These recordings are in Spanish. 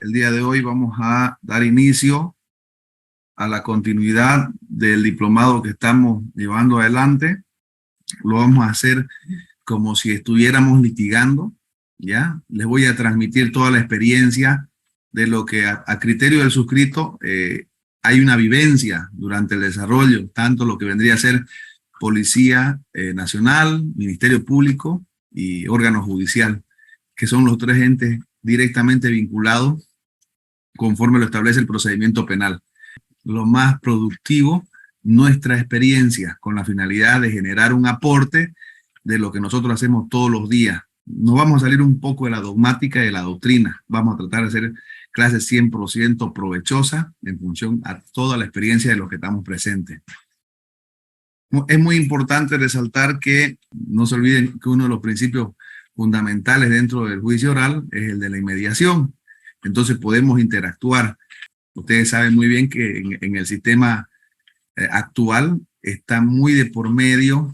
el día de hoy vamos a dar inicio a la continuidad del diplomado que estamos llevando adelante. Lo vamos a hacer como si estuviéramos litigando, ¿ya? Les voy a transmitir toda la experiencia de lo que a criterio del suscrito hay una vivencia durante el desarrollo, tanto lo que vendría a ser Policía Nacional, Ministerio Público y órgano judicial, que son los tres entes directamente vinculados conforme lo establece el procedimiento penal. Lo más productivo, nuestra experiencia, con la finalidad de generar un aporte de lo que nosotros hacemos todos los días. Nos vamos a salir un poco de la dogmática y de la doctrina. Vamos a tratar de hacer clases 100% provechosas en función a toda la experiencia de los que estamos presentes. Es muy importante resaltar que no se olviden que uno de los principios fundamentales dentro del juicio oral es el de la inmediación. Entonces podemos interactuar. Ustedes saben muy bien que en el sistema actual está muy de por medio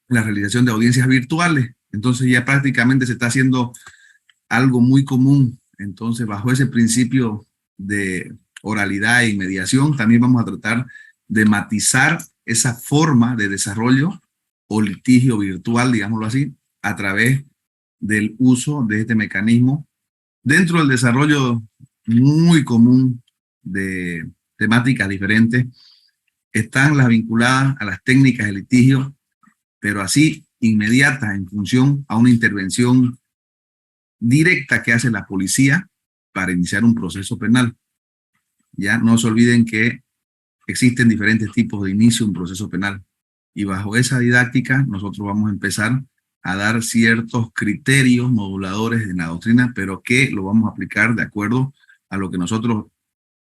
la realización de audiencias virtuales. Entonces ya prácticamente se está haciendo algo muy común. Entonces, bajo ese principio de oralidad e inmediación, también vamos a tratar de matizar esa forma de desarrollo o litigio virtual, digámoslo así, a través del uso de este mecanismo dentro del desarrollo muy común de temáticas diferentes. Están las vinculadas a las técnicas de litigio, pero así inmediatas en función a una intervención directa que hace la policía para iniciar un proceso penal. Ya no se olviden que existen diferentes tipos de inicio de un proceso penal y bajo esa didáctica nosotros vamos a empezar a dar ciertos criterios moduladores en la doctrina, pero que lo vamos a aplicar de acuerdo a lo que nosotros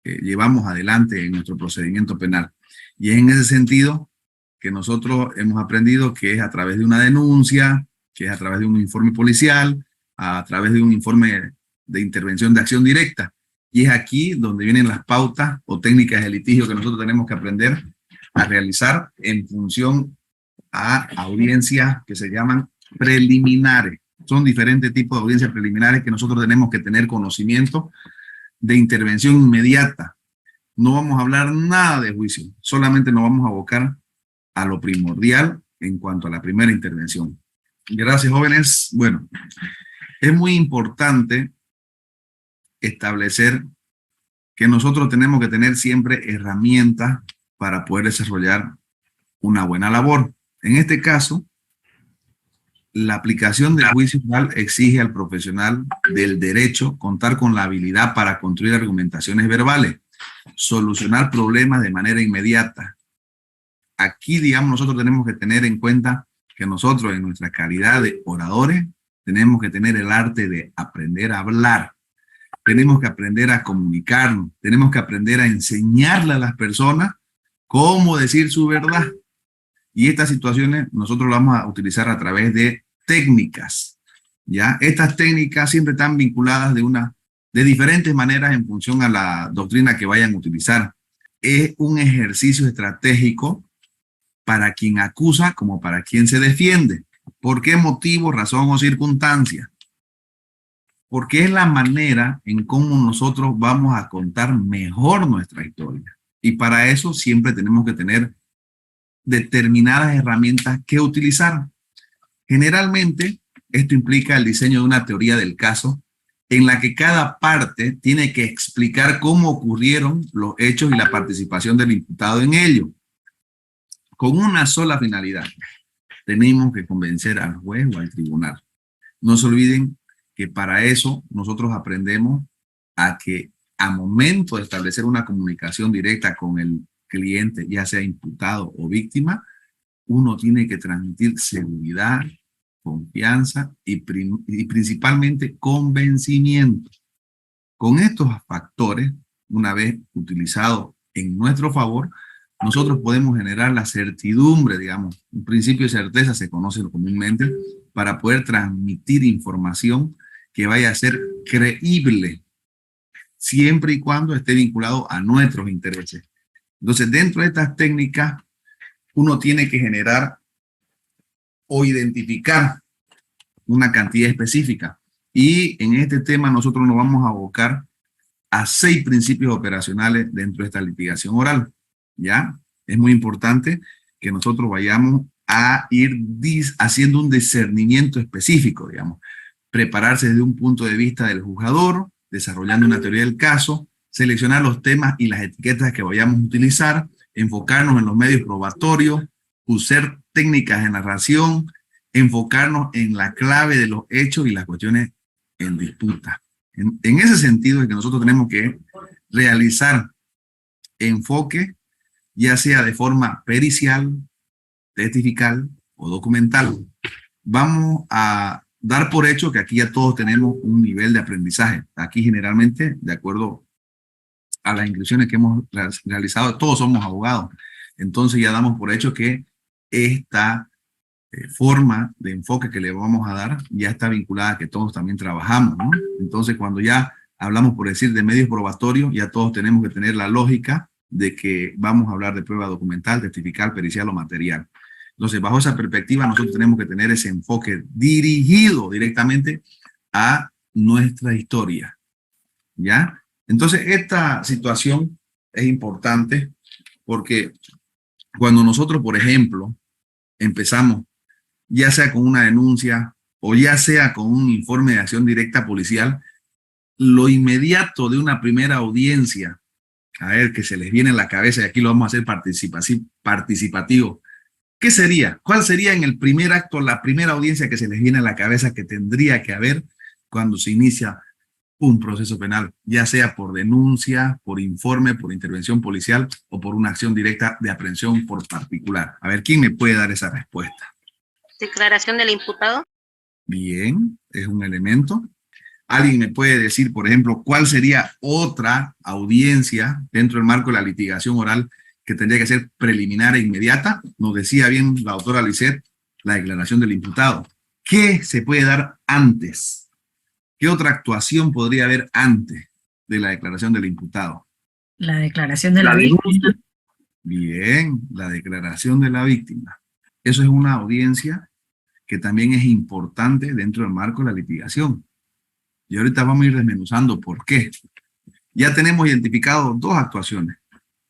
llevamos adelante en nuestro procedimiento penal. Y es en ese sentido que nosotros hemos aprendido que es a través de una denuncia, que es a través de un informe policial, a través de un informe de intervención de acción directa. Y es aquí donde vienen las pautas o técnicas de litigio que nosotros tenemos que aprender a realizar en función a audiencias que se llaman preliminares. Son diferentes tipos de audiencias preliminares que nosotros tenemos que tener conocimiento de intervención inmediata. No vamos a hablar nada de juicio, solamente nos vamos a abocar a lo primordial en cuanto a la primera intervención. Gracias, jóvenes. Bueno, es muy importante establecer que nosotros tenemos que tener siempre herramientas para poder desarrollar una buena labor. En este caso, la aplicación del juicio oral exige al profesional del derecho contar con la habilidad para construir argumentaciones verbales, solucionar problemas de manera inmediata. Aquí, digamos, nosotros tenemos que tener en cuenta que nosotros, en nuestra calidad de oradores, tenemos que tener el arte de aprender a hablar. Tenemos que aprender a comunicarnos. Tenemos que aprender a enseñarle a las personas cómo decir su verdad. Y estas situaciones nosotros las vamos a utilizar a través de técnicas, ¿ya? Estas técnicas siempre están vinculadas de diferentes maneras en función a la doctrina que vayan a utilizar. Es un ejercicio estratégico para quien acusa como para quien se defiende. ¿Por qué motivo, razón o circunstancia? Porque es la manera en cómo nosotros vamos a contar mejor nuestra historia. Y para eso siempre tenemos que tener determinadas herramientas que utilizar. Generalmente, esto implica el diseño de una teoría del caso en la que cada parte tiene que explicar cómo ocurrieron los hechos y la participación del imputado en ello. Con una sola finalidad. Tenemos que convencer al juez o al tribunal. No se olviden que para eso nosotros aprendemos a que a momento de establecer una comunicación directa con el cliente, ya sea imputado o víctima, uno tiene que transmitir seguridad, confianza y principalmente convencimiento. Con estos factores, una vez utilizados en nuestro favor, nosotros podemos generar la certidumbre, digamos, un principio de certeza se conoce comúnmente, para poder transmitir información que vaya a ser creíble, siempre y cuando esté vinculado a nuestros intereses. Entonces, dentro de estas técnicas, uno tiene que generar o identificar una cantidad específica. Y en este tema nosotros nos vamos a abocar a 6 principios operacionales dentro de esta litigación oral. ¿Ya? Es muy importante que nosotros vayamos a ir haciendo un discernimiento específico, digamos. Prepararse desde un punto de vista del juzgador, desarrollando una teoría del caso, seleccionar los temas y las etiquetas que vayamos a utilizar, enfocarnos en los medios probatorios, usar técnicas de narración, enfocarnos en la clave de los hechos y las cuestiones en disputa. En ese sentido es que nosotros tenemos que realizar enfoque, ya sea de forma pericial, testifical o documental. Vamos a dar por hecho que aquí ya todos tenemos un nivel de aprendizaje. Aquí generalmente, de acuerdo a las inscripciones que hemos realizado, todos somos abogados. Entonces ya damos por hecho que esta forma de enfoque que le vamos a dar ya está vinculada a que todos también trabajamos, ¿no? Entonces cuando ya hablamos, por decir, de medios probatorios, ya todos tenemos que tener la lógica de que vamos a hablar de prueba documental, testifical, pericial o material. Entonces, bajo esa perspectiva, nosotros tenemos que tener ese enfoque dirigido directamente a nuestra historia, ¿ya? Entonces, esta situación es importante porque cuando nosotros, por ejemplo, empezamos, ya sea con una denuncia o ya sea con un informe de acción directa policial, lo inmediato de una primera audiencia, a ver, que se les viene en la cabeza, y aquí lo vamos a hacer participativo. ¿Qué sería? ¿Cuál sería en el primer acto, la primera audiencia que se les viene a la cabeza que tendría que haber cuando se inicia un proceso penal, ya sea por denuncia, por informe, por intervención policial o por una acción directa de aprehensión por particular? A ver, ¿quién me puede dar esa respuesta? Declaración del imputado. Bien, es un elemento. ¿Alguien me puede decir, por ejemplo, cuál sería otra audiencia dentro del marco de la litigación oral que tendría que ser preliminar e inmediata? Nos decía bien la doctora Lisset, la declaración del imputado. ¿Qué se puede dar antes? ¿Qué otra actuación podría haber antes de la declaración del imputado? La declaración de la víctima. Bien, la declaración de la víctima. Eso es una audiencia que también es importante dentro del marco de la litigación. Y ahorita vamos a ir desmenuzando por qué. Ya tenemos identificado 2 actuaciones.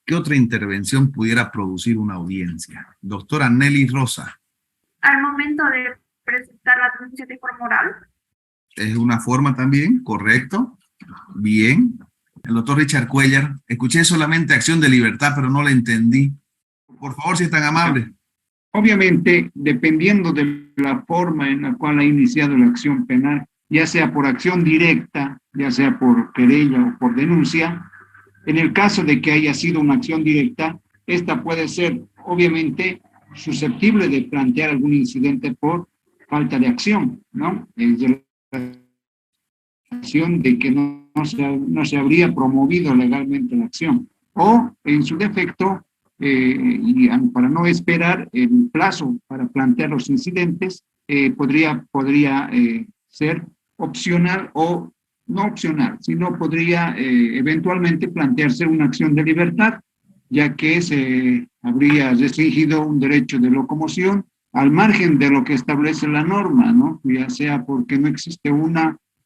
¿Qué otra intervención pudiera producir una audiencia? Doctora Nelly Rosa. Al momento de presentar la denuncia de forma oral. Es una forma también, correcto. Bien. El doctor Richard Cuellar. Escuché solamente acción de libertad, pero no la entendí. Por favor, si es tan amable. Obviamente, dependiendo de la forma en la cual ha iniciado la acción penal, ya sea por acción directa, ya sea por querella o por denuncia, en el caso de que haya sido una acción directa, esta puede ser, obviamente, susceptible de plantear algún incidente por falta de acción, ¿no? Es de la acción de que no se habría promovido legalmente la acción. O, en su defecto, y para no esperar el plazo para plantear los incidentes, podría ser opcional o no opcional, sino podría eventualmente plantearse una acción de libertad, ya que se habría restringido un derecho de locomoción al margen de lo que establece la norma, ¿no? Ya sea porque no existe un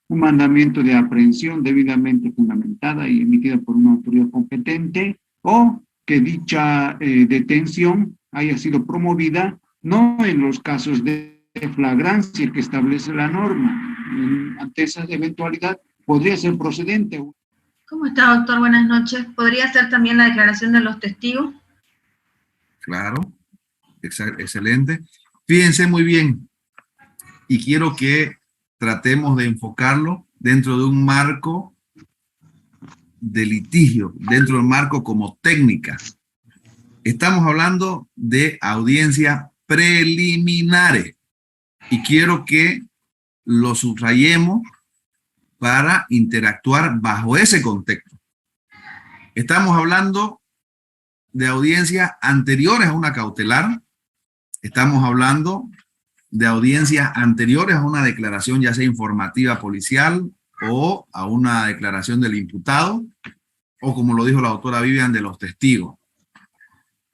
mandamiento de aprehensión debidamente fundamentada y emitida por una autoridad competente, o que dicha detención haya sido promovida no en los casos de flagrancia que establece la norma. Ante esa eventualidad podría ser procedente. ¿Cómo está, doctor? Buenas noches. ¿Podría ser también la declaración de los testigos? Claro, excelente. Fíjense muy bien, y quiero que tratemos de enfocarlo dentro de un marco de litigio, dentro del marco como técnica. Estamos hablando de audiencias preliminares y quiero que lo subrayemos para interactuar bajo ese contexto. Estamos hablando de audiencias anteriores a una cautelar, estamos hablando de audiencias anteriores a una declaración ya sea informativa policial o a una declaración del imputado, o como lo dijo la doctora Vivian, de los testigos.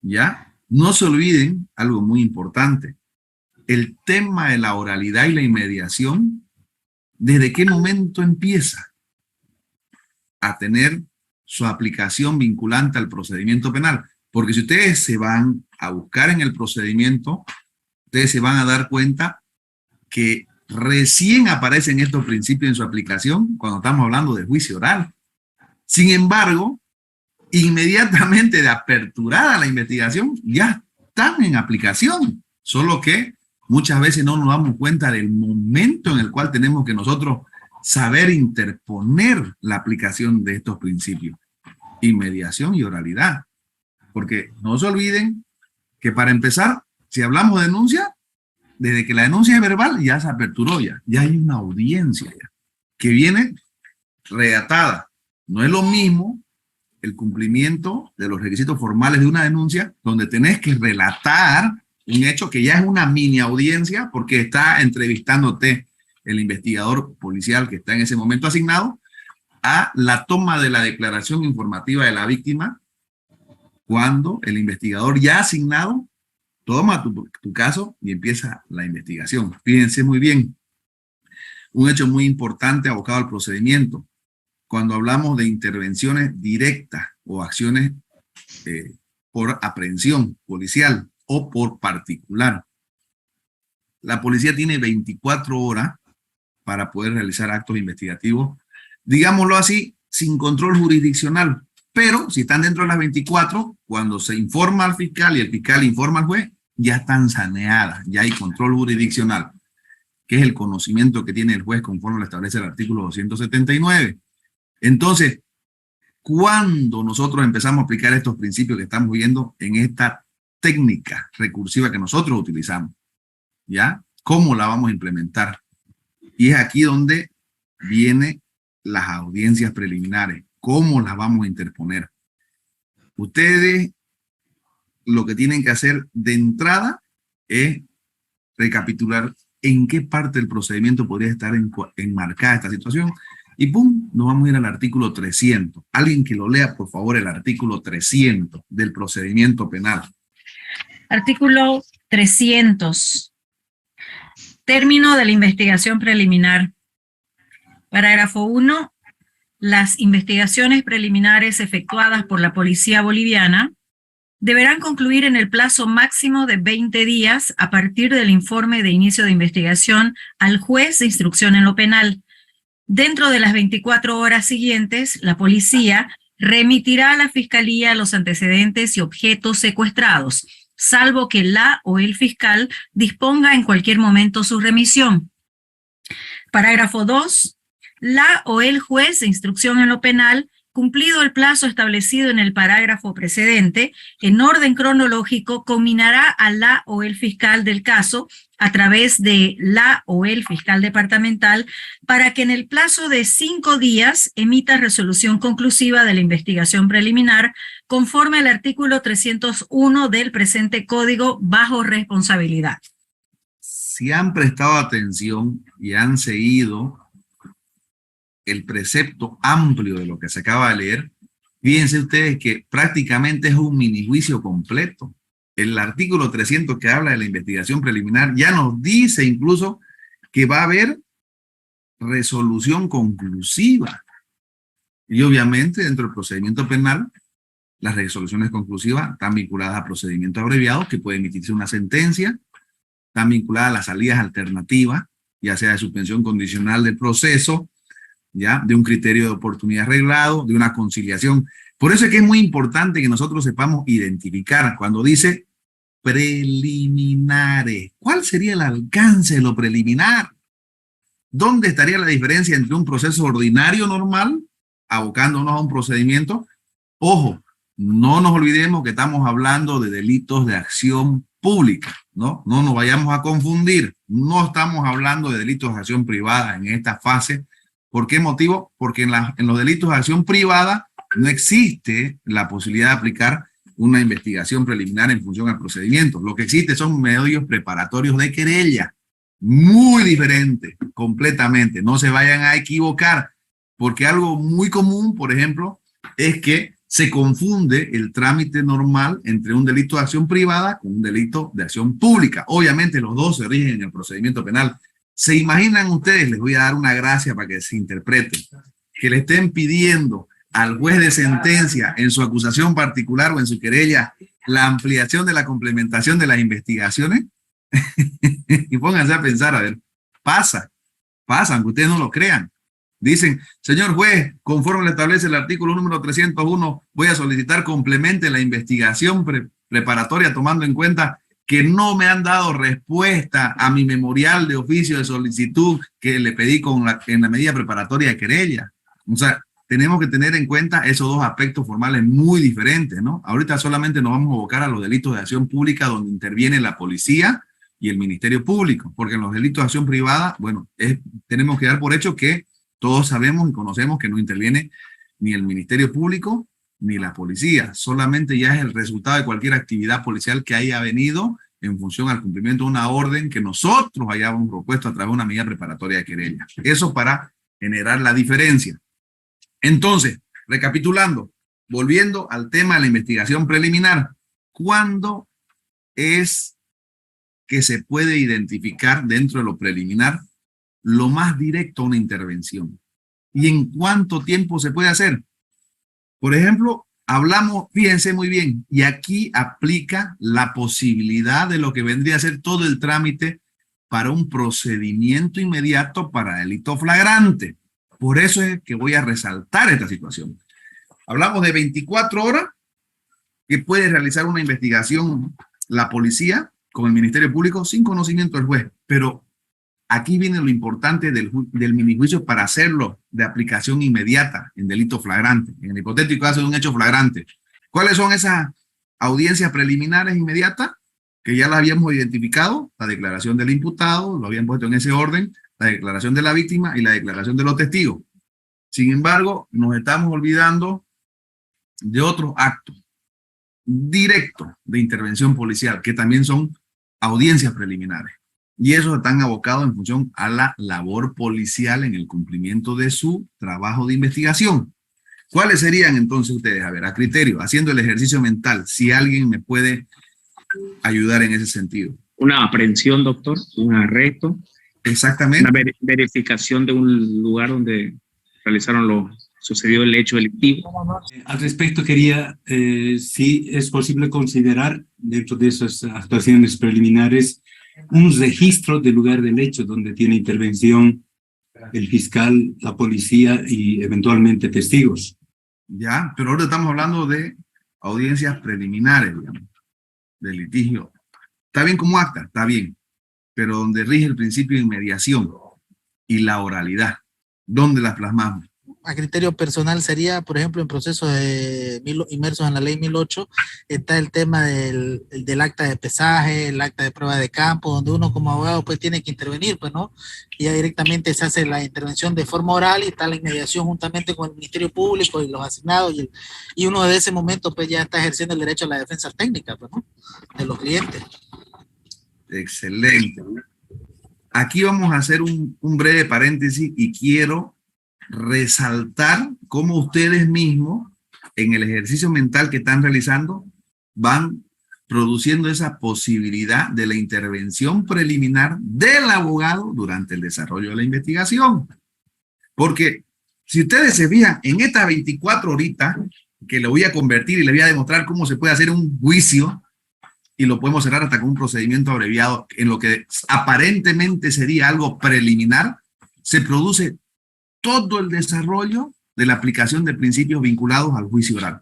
¿Ya? No se olviden algo muy importante. El tema de la oralidad y la inmediación, ¿desde qué momento empieza? a tener su aplicación vinculante al procedimiento penal. Porque si ustedes se van a buscar en el procedimiento, ustedes se van a dar cuenta que recién aparecen estos principios en su aplicación cuando estamos hablando de juicio oral. Sin embargo, inmediatamente de aperturada la investigación, ya están en aplicación. Solo que muchas veces no nos damos cuenta del momento en el cual tenemos que nosotros saber interponer la aplicación de estos principios. Inmediación y oralidad. Porque no se olviden que para empezar, si hablamos de denuncia, desde que la denuncia es verbal ya se aperturó, ya hay una audiencia ya, que viene redactada. No es lo mismo el cumplimiento de los requisitos formales de una denuncia, donde tenés que relatar un hecho que ya es una mini audiencia, porque está entrevistándote el investigador policial que está en ese momento asignado, a la toma de la declaración informativa de la víctima, cuando el investigador ya asignado toma tu caso y empieza la investigación. Fíjense muy bien, un hecho muy importante abocado al procedimiento. Cuando hablamos de intervenciones directas o acciones por aprehensión policial o por particular, la policía tiene 24 horas para poder realizar actos investigativos, digámoslo así, sin control jurisdiccional. Pero si están dentro de las 24, cuando se informa al fiscal y el fiscal informa al juez, ya están saneadas, ya hay control jurisdiccional, que es el conocimiento que tiene el juez conforme lo establece el artículo 279. Entonces, cuando nosotros empezamos a aplicar estos principios que estamos viendo en esta técnica recursiva que nosotros utilizamos, ¿ya? ¿Cómo la vamos a implementar? Y es aquí donde vienen las audiencias preliminares. ¿Cómo las vamos a interponer? Ustedes lo que tienen que hacer de entrada es recapitular en qué parte del procedimiento podría estar enmarcada esta situación. Y ¡pum! Nos vamos a ir al artículo 300. Alguien que lo lea, por favor, el artículo 300 del procedimiento penal. Artículo 300. Término de la investigación preliminar. Parágrafo 1. Las investigaciones preliminares efectuadas por la Policía Boliviana deberán concluir en el plazo máximo de 20 días a partir del informe de inicio de investigación al juez de instrucción en lo penal. Dentro de las 24 horas siguientes, la policía remitirá a la Fiscalía los antecedentes y objetos secuestrados, salvo que la o el fiscal disponga en cualquier momento su remisión. Parágrafo 2. La o el juez de instrucción en lo penal, cumplido el plazo establecido en el parágrafo precedente, en orden cronológico, combinará a la o el fiscal del caso a través de la o el fiscal departamental para que en el plazo de 5 días emita resolución conclusiva de la investigación preliminar conforme al artículo 301 del presente código bajo responsabilidad. Si han prestado atención y han seguido el precepto amplio de lo que se acaba de leer, fíjense ustedes que prácticamente es un mini juicio completo. El artículo 300 que habla de la investigación preliminar ya nos dice incluso que va a haber resolución conclusiva. Y obviamente dentro del procedimiento penal, las resoluciones conclusivas están vinculadas a procedimientos abreviados que puede emitirse una sentencia, están vinculadas a las salidas alternativas, ya sea de suspensión condicional del proceso, ¿ya? De un criterio de oportunidad arreglado, de una conciliación. Por eso es que es muy importante que nosotros sepamos identificar cuando dice preliminares. ¿Cuál sería el alcance de lo preliminar? ¿Dónde estaría la diferencia entre un proceso ordinario normal, abocándonos a un procedimiento? Ojo, no nos olvidemos que estamos hablando de delitos de acción pública, ¿no? No nos vayamos a confundir. No estamos hablando de delitos de acción privada en esta fase. ¿Por qué motivo? Porque en los delitos de acción privada no existe la posibilidad de aplicar una investigación preliminar en función al procedimiento. Lo que existe son medios preparatorios de querella, muy diferentes, completamente. No se vayan a equivocar, porque algo muy común, por ejemplo, es que se confunde el trámite normal entre un delito de acción privada con un delito de acción pública. Obviamente los dos se rigen en el procedimiento penal. ¿Se imaginan ustedes? Les voy a dar una gracia para que se interpreten. Que le estén pidiendo al juez de sentencia en su acusación particular o en su querella la ampliación de la complementación de las investigaciones? Y pónganse a pensar, a ver, pasa, aunque ustedes no lo crean. Dicen, señor juez, conforme le establece el artículo número 301, voy a solicitar complemente la investigación preparatoria tomando en cuenta que no me han dado respuesta a mi memorial de oficio de solicitud que le pedí en la medida preparatoria de querella. O sea, tenemos que tener en cuenta esos dos aspectos formales muy diferentes, ¿no? Ahorita solamente nos vamos a abocar a los delitos de acción pública donde interviene la policía y el Ministerio Público, porque en los delitos de acción privada, bueno, tenemos que dar por hecho que todos sabemos y conocemos que no interviene ni el Ministerio Público ni la policía, solamente ya es el resultado de cualquier actividad policial que haya venido en función al cumplimiento de una orden que nosotros hayamos propuesto a través de una medida preparatoria de querella. Eso para generar la diferencia. Entonces, recapitulando, volviendo al tema de la investigación preliminar, ¿cuándo es que se puede identificar dentro de lo preliminar lo más directo a una intervención? ¿Y en cuánto tiempo se puede hacer? Por ejemplo, hablamos, fíjense muy bien, y aquí aplica la posibilidad de lo que vendría a ser todo el trámite para un procedimiento inmediato para delito flagrante. Por eso es que voy a resaltar esta situación. Hablamos de 24 horas que puede realizar una investigación la policía con el Ministerio Público sin conocimiento del juez, pero aquí viene lo importante del minijuicio para hacerlo de aplicación inmediata en delito flagrante, en el hipotético caso de un hecho flagrante. ¿Cuáles son esas audiencias preliminares inmediatas? Que ya las habíamos identificado, la declaración del imputado, lo habían puesto en ese orden, la declaración de la víctima y la declaración de los testigos. Sin embargo, nos estamos olvidando de otros actos directos de intervención policial, que también son audiencias preliminares. Y esos están abocados en función a la labor policial en el cumplimiento de su trabajo de investigación. ¿Cuáles serían entonces ustedes? A ver, a criterio, haciendo el ejercicio mental, si alguien me puede ayudar en ese sentido. Una aprehensión, doctor, un arresto. Exactamente. Una verificación de un lugar donde sucedió el hecho delictivo. Al respecto quería, si es posible considerar dentro de esas actuaciones preliminares un registro del lugar del hecho donde tiene intervención el fiscal, la policía y eventualmente testigos. Ya, pero ahora estamos hablando de audiencias preliminares, digamos, de litigio. Está bien como acta, está bien, pero donde rige el principio de inmediación y la oralidad, ¿dónde las plasmamos? A criterio personal sería, por ejemplo, en procesos inmersos en la ley 1008, está el tema del acta de pesaje, el acta de prueba de campo, donde uno como abogado pues tiene que intervenir, pues, ¿no? Y ya directamente se hace la intervención de forma oral y está la inmediación juntamente con el Ministerio Público y los asignados, y uno de ese momento pues ya está ejerciendo el derecho a la defensa técnica, pues, ¿no? De los clientes. Excelente. Aquí vamos a hacer un breve paréntesis y quiero resaltar cómo ustedes mismos en el ejercicio mental que están realizando van produciendo esa posibilidad de la intervención preliminar del abogado durante el desarrollo de la investigación. Porque si ustedes se fijan en estas 24 horitas que le voy a convertir y le voy a demostrar cómo se puede hacer un juicio y lo podemos cerrar hasta con un procedimiento abreviado en lo que aparentemente sería algo preliminar, se produce todo el desarrollo de la aplicación de principios vinculados al juicio oral.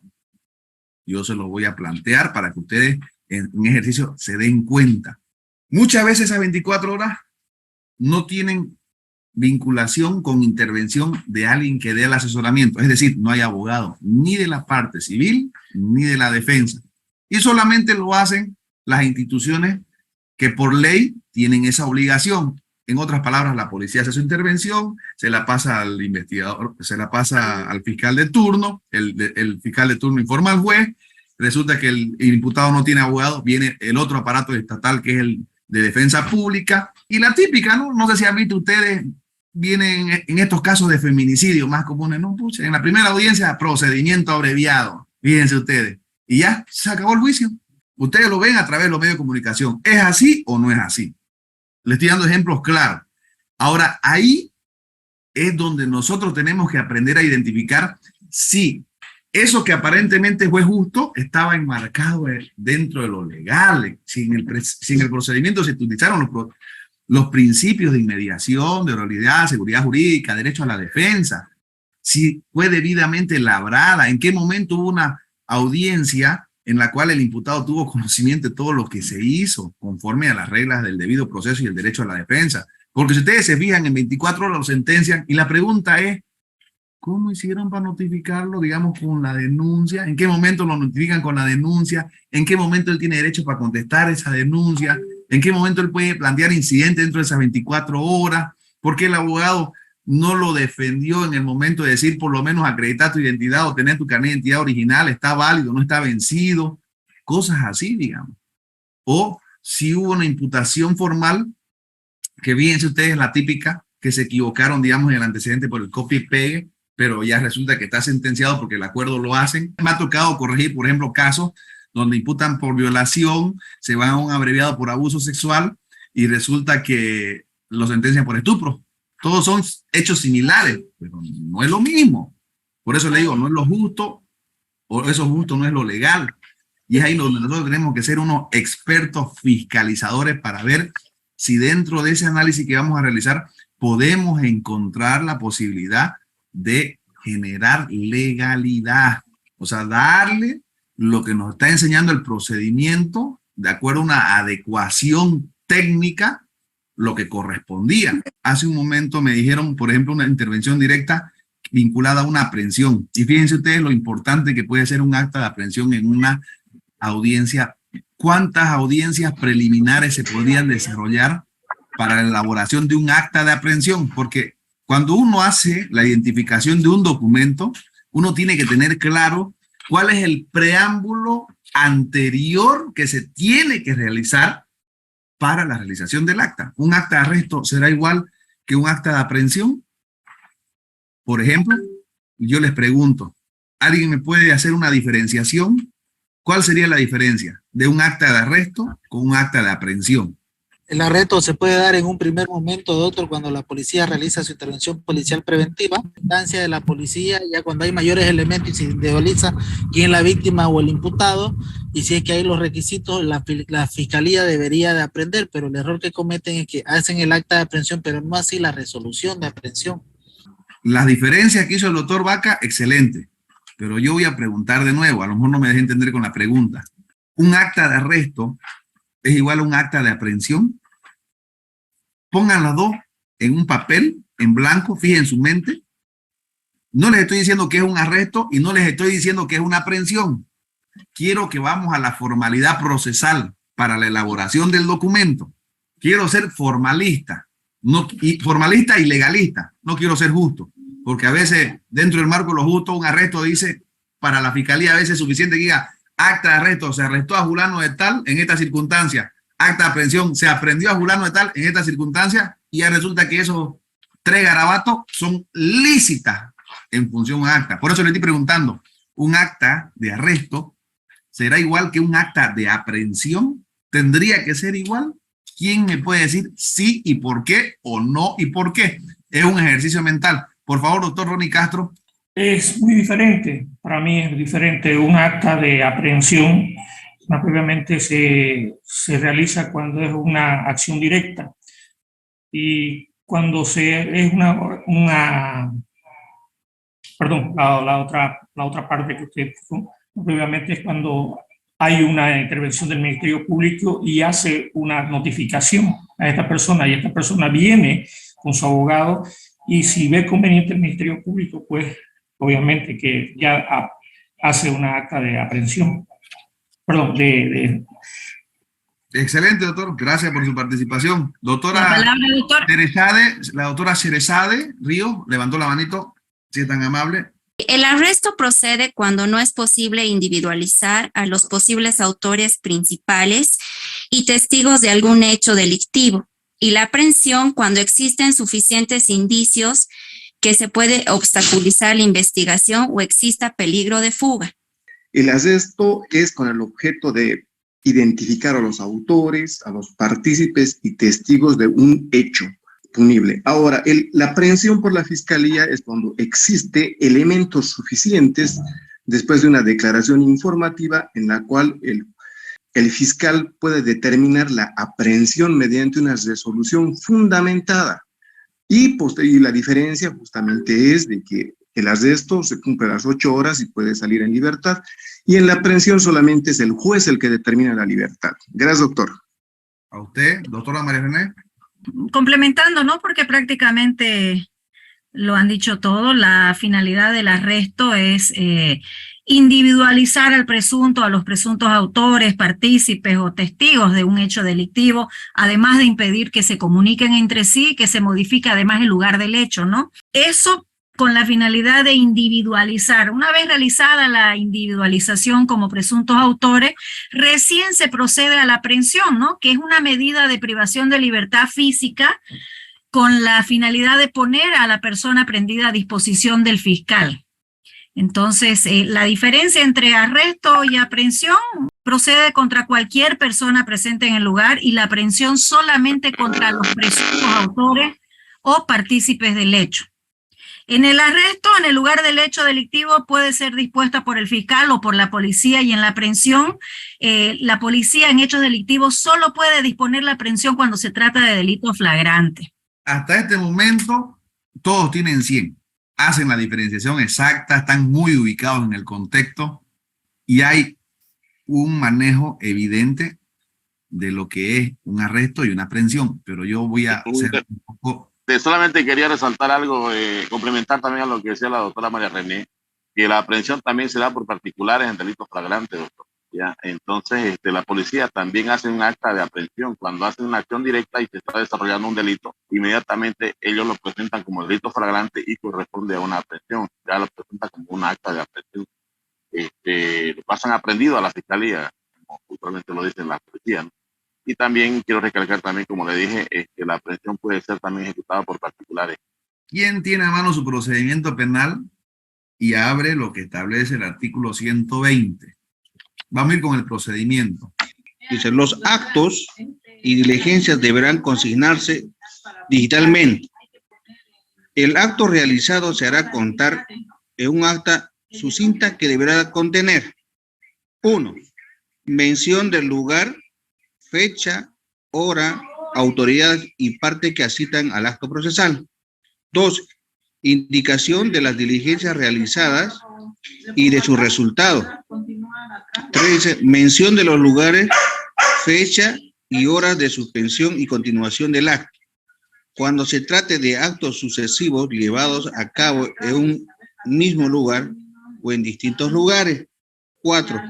Yo se lo voy a plantear para que ustedes en un ejercicio se den cuenta. Muchas veces esas 24 horas no tienen vinculación con intervención de alguien que dé el asesoramiento. Es decir, no hay abogado ni de la parte civil ni de la defensa. Y solamente lo hacen las instituciones que por ley tienen esa obligación. En otras palabras, la policía hace su intervención, se la pasa al investigador, se la pasa al fiscal de turno, el fiscal de turno informa al juez, resulta que el imputado no tiene abogado, viene el otro aparato estatal que es el de defensa pública, y la típica, ¿no? No sé si han visto ustedes, vienen en estos casos de feminicidio más comunes, ¿no? Pucha, en la primera audiencia, procedimiento abreviado, fíjense ustedes, y ya se acabó el juicio. Ustedes lo ven a través de los medios de comunicación. ¿Es así o no es así? Le estoy dando ejemplos claros. Ahora, ahí es donde nosotros tenemos que aprender a identificar si eso que aparentemente fue justo estaba enmarcado dentro de lo legal, si en el procedimiento se utilizaron los principios de inmediación, de oralidad, seguridad jurídica, derecho a la defensa, si fue debidamente labrada, en qué momento hubo una audiencia en la cual el imputado tuvo conocimiento de todo lo que se hizo conforme a las reglas del debido proceso y el derecho a la defensa. Porque si ustedes se fijan, en 24 horas lo sentencian y la pregunta es, ¿cómo hicieron para notificarlo, digamos, con la denuncia? ¿En qué momento lo notifican con la denuncia? ¿En qué momento él tiene derecho para contestar esa denuncia? ¿En qué momento él puede plantear incidente dentro de esas 24 horas? ¿Por qué el abogado no lo defendió en el momento de decir, por lo menos acreditar tu identidad o tener tu carnet de identidad original, está válido, no está vencido? Cosas así, digamos. O si hubo una imputación formal, que fíjense ustedes la típica, que se equivocaron, digamos, en el antecedente por el copia y pegue, pero ya resulta que está sentenciado porque el acuerdo lo hacen. Me ha tocado corregir, por ejemplo, casos donde imputan por violación, se van a un abreviado por abuso sexual y resulta que lo sentencian por estupro. Todos son hechos similares, pero no es lo mismo. Por eso le digo, no es lo justo, o eso justo no es lo legal. Y es ahí donde nosotros tenemos que ser unos expertos fiscalizadores para ver si dentro de ese análisis que vamos a realizar podemos encontrar la posibilidad de generar legalidad. O sea, darle lo que nos está enseñando el procedimiento de acuerdo a una adecuación técnica, lo que correspondía. Hace un momento me dijeron, por ejemplo, una intervención directa vinculada a una aprehensión. Y fíjense ustedes lo importante que puede ser un acta de aprehensión en una audiencia. ¿Cuántas audiencias preliminares se podrían desarrollar para la elaboración de un acta de aprehensión? Porque cuando uno hace la identificación de un documento, uno tiene que tener claro cuál es el preámbulo anterior que se tiene que realizar para la realización del acta. ¿Un acta de arresto será igual que un acta de aprehensión? Por ejemplo, yo les pregunto, ¿alguien me puede hacer una diferenciación? ¿Cuál sería la diferencia de un acta de arresto con un acta de aprehensión? El arresto se puede dar en un primer momento, doctor, cuando la policía realiza su intervención policial preventiva. La instancia de la policía, ya cuando hay mayores elementos y se individualiza quién es la víctima o el imputado, y si es que hay los requisitos, la fiscalía debería de aprender, pero el error que cometen es que hacen el acta de aprehensión, pero no así la resolución de aprehensión. Las diferencias que hizo el doctor Vaca, excelente. Pero yo voy a preguntar de nuevo, a lo mejor no me dejé entender con la pregunta. ¿Un acta de arresto es igual a un acta de aprehensión? Pongan las dos en un papel, en blanco, fijen su mente. No les estoy diciendo que es un arresto y no les estoy diciendo que es una aprehensión. Quiero que vamos a la formalidad procesal para la elaboración del documento. Quiero ser formalista, formalista y legalista. No quiero ser justo, porque a veces dentro del marco de lo justo un arresto dice, para la fiscalía a veces es suficiente que diga acta de arresto, se arrestó a fulano de tal en esta circunstancia. Acta de aprehensión, se aprendió a fulano de tal en esta circunstancia, y ya resulta que esos 3 garabatos son lícitas en función a acta. Por eso le estoy preguntando, ¿un acta de arresto será igual que un acta de aprehensión? ¿Tendría que ser igual? ¿Quién me puede decir sí y por qué, o no y por qué? Es un ejercicio mental. Por favor, doctor Ronnie Castro. Es muy diferente. Para mí es diferente. Un acta de aprehensión previamente se realiza cuando es una acción directa, y cuando es la otra parte que usted dijo, previamente es cuando hay una intervención del Ministerio Público y hace una notificación a esta persona, y esta persona viene con su abogado, y si ve conveniente el Ministerio Público, pues obviamente que ya hace una acta de aprehensión. Perdón, Excelente, doctor. Gracias por su participación. Doctora, La palabra, doctor. la doctora Sherezade Ríos levantó la manito, si es tan amable. El arresto procede cuando no es posible individualizar a los posibles autores principales y testigos de algún hecho delictivo, y la aprehensión cuando existen suficientes indicios que se puede obstaculizar la investigación o exista peligro de fuga. El arresto es con el objeto de identificar a los autores, a los partícipes y testigos de un hecho. punible. Ahora, la aprehensión por la Fiscalía es cuando existe elementos suficientes después de una declaración informativa en la cual el fiscal puede determinar la aprehensión mediante una resolución fundamentada. Y la diferencia justamente es de que el arresto se cumple a las 8 horas y puede salir en libertad, y en la aprehensión solamente es el juez el que determina la libertad. Gracias, doctor. A usted, doctora María René. Complementando, ¿no? Porque prácticamente lo han dicho todo, la finalidad del arresto es individualizar al presunto, a los presuntos autores, partícipes o testigos de un hecho delictivo, además de impedir que se comuniquen entre sí, que se modifique además el lugar del hecho, ¿no? Eso con la finalidad de individualizar. Una vez realizada la individualización como presuntos autores, recién se procede a la aprehensión, ¿no? Que es una medida de privación de libertad física con la finalidad de poner a la persona prendida a disposición del fiscal. Entonces, la diferencia entre arresto y aprehensión procede contra cualquier persona presente en el lugar, y la aprehensión solamente contra los presuntos autores o partícipes del hecho. En el arresto, en el lugar del hecho delictivo, puede ser dispuesta por el fiscal o por la policía, y en la aprehensión, la policía en hechos delictivos solo puede disponer la aprehensión cuando se trata de delitos flagrantes. Hasta este momento, todos tienen 100. Hacen la diferenciación exacta, están muy ubicados en el contexto y hay un manejo evidente de lo que es un arresto y una aprehensión. Pero yo voy a hacer un poco... Solamente quería resaltar algo, complementar también a lo que decía la doctora María René, que la aprehensión también se da por particulares en delitos flagrantes, doctor. ¿Ya? Entonces, la policía también hace un acta de aprehensión. Cuando hacen una acción directa y se está desarrollando un delito, inmediatamente ellos lo presentan como delito flagrante y corresponde a una aprehensión. Ya lo presentan como un acta de aprehensión. Lo pasan aprendido a la fiscalía, como usualmente lo dicen la policía, ¿no? Y también quiero recalcar también, como le dije, que la aprehensión puede ser también ejecutada por particulares. ¿Quién tiene a mano su procedimiento penal y abre lo que establece el artículo 120? Vamos a ir con el procedimiento. Dice, los actos y diligencias deberán consignarse digitalmente. El acto realizado se hará constar en un acta sucinta que deberá contener: 1. Mención del lugar, fecha, hora, autoridad y parte que asistan al acto procesal. 2. Indicación de las diligencias realizadas y de su resultado. 3. Mención de los lugares, fecha y horas de suspensión y continuación del acto, cuando se trate de actos sucesivos llevados a cabo en un mismo lugar o en distintos lugares. 4.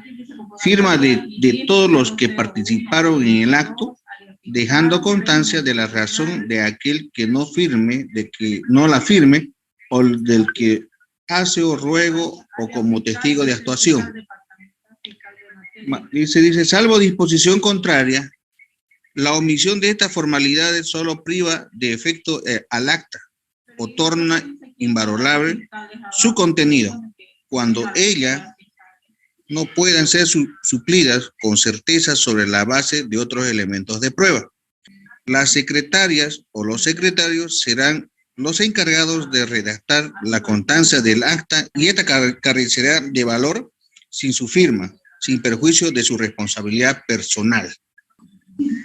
Firma de todos los que participaron en el acto, dejando constancia de la razón de aquel que no firme, de que no la firme, o del que hace o ruego o como testigo de actuación. Dice, salvo disposición contraria, la omisión de estas formalidades solo priva de efecto al acta o torna invalorable su contenido, cuando ellas no puedan ser suplidas con certeza sobre la base de otros elementos de prueba. Las secretarias o los secretarios serán los encargados de redactar la constancia del acta, y esta carecerá de valor sin su firma, sin perjuicio de su responsabilidad personal.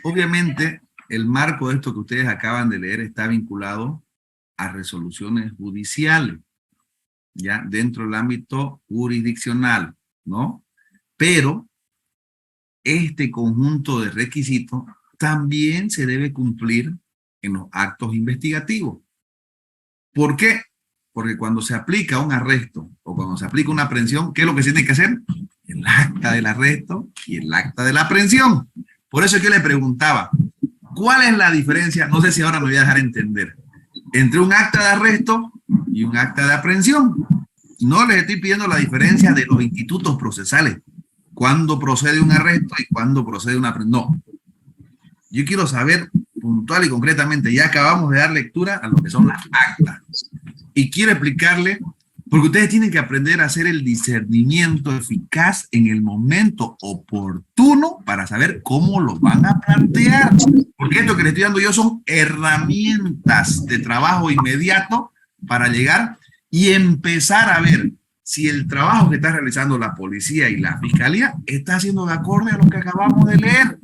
Obviamente, el marco de esto que ustedes acaban de leer está vinculado a resoluciones judiciales, ya dentro del ámbito jurisdiccional, ¿no? Pero este conjunto de requisitos también se debe cumplir en los actos investigativos. ¿Por qué? Porque cuando se aplica un arresto o cuando se aplica una aprehensión, ¿qué es lo que se tiene que hacer? El acta del arresto y el acta de la aprehensión. Por eso es que le preguntaba, ¿cuál es la diferencia? No sé si ahora me voy a dejar entender. Entre un acta de arresto y un acta de aprehensión. No les estoy pidiendo la diferencia de los institutos procesales. ¿Cuándo procede un arresto y cuándo procede una aprehensión? No. Yo quiero saber puntual y concretamente, ya acabamos de dar lectura a lo que son las actas. Y quiero explicarle Porque ustedes tienen que aprender a hacer el discernimiento eficaz en el momento oportuno para saber cómo lo van a plantear. Porque esto que les estoy dando yo son herramientas de trabajo inmediato para llegar y empezar a ver si el trabajo que está realizando la policía y la fiscalía está haciendo de acorde a lo que acabamos de leer.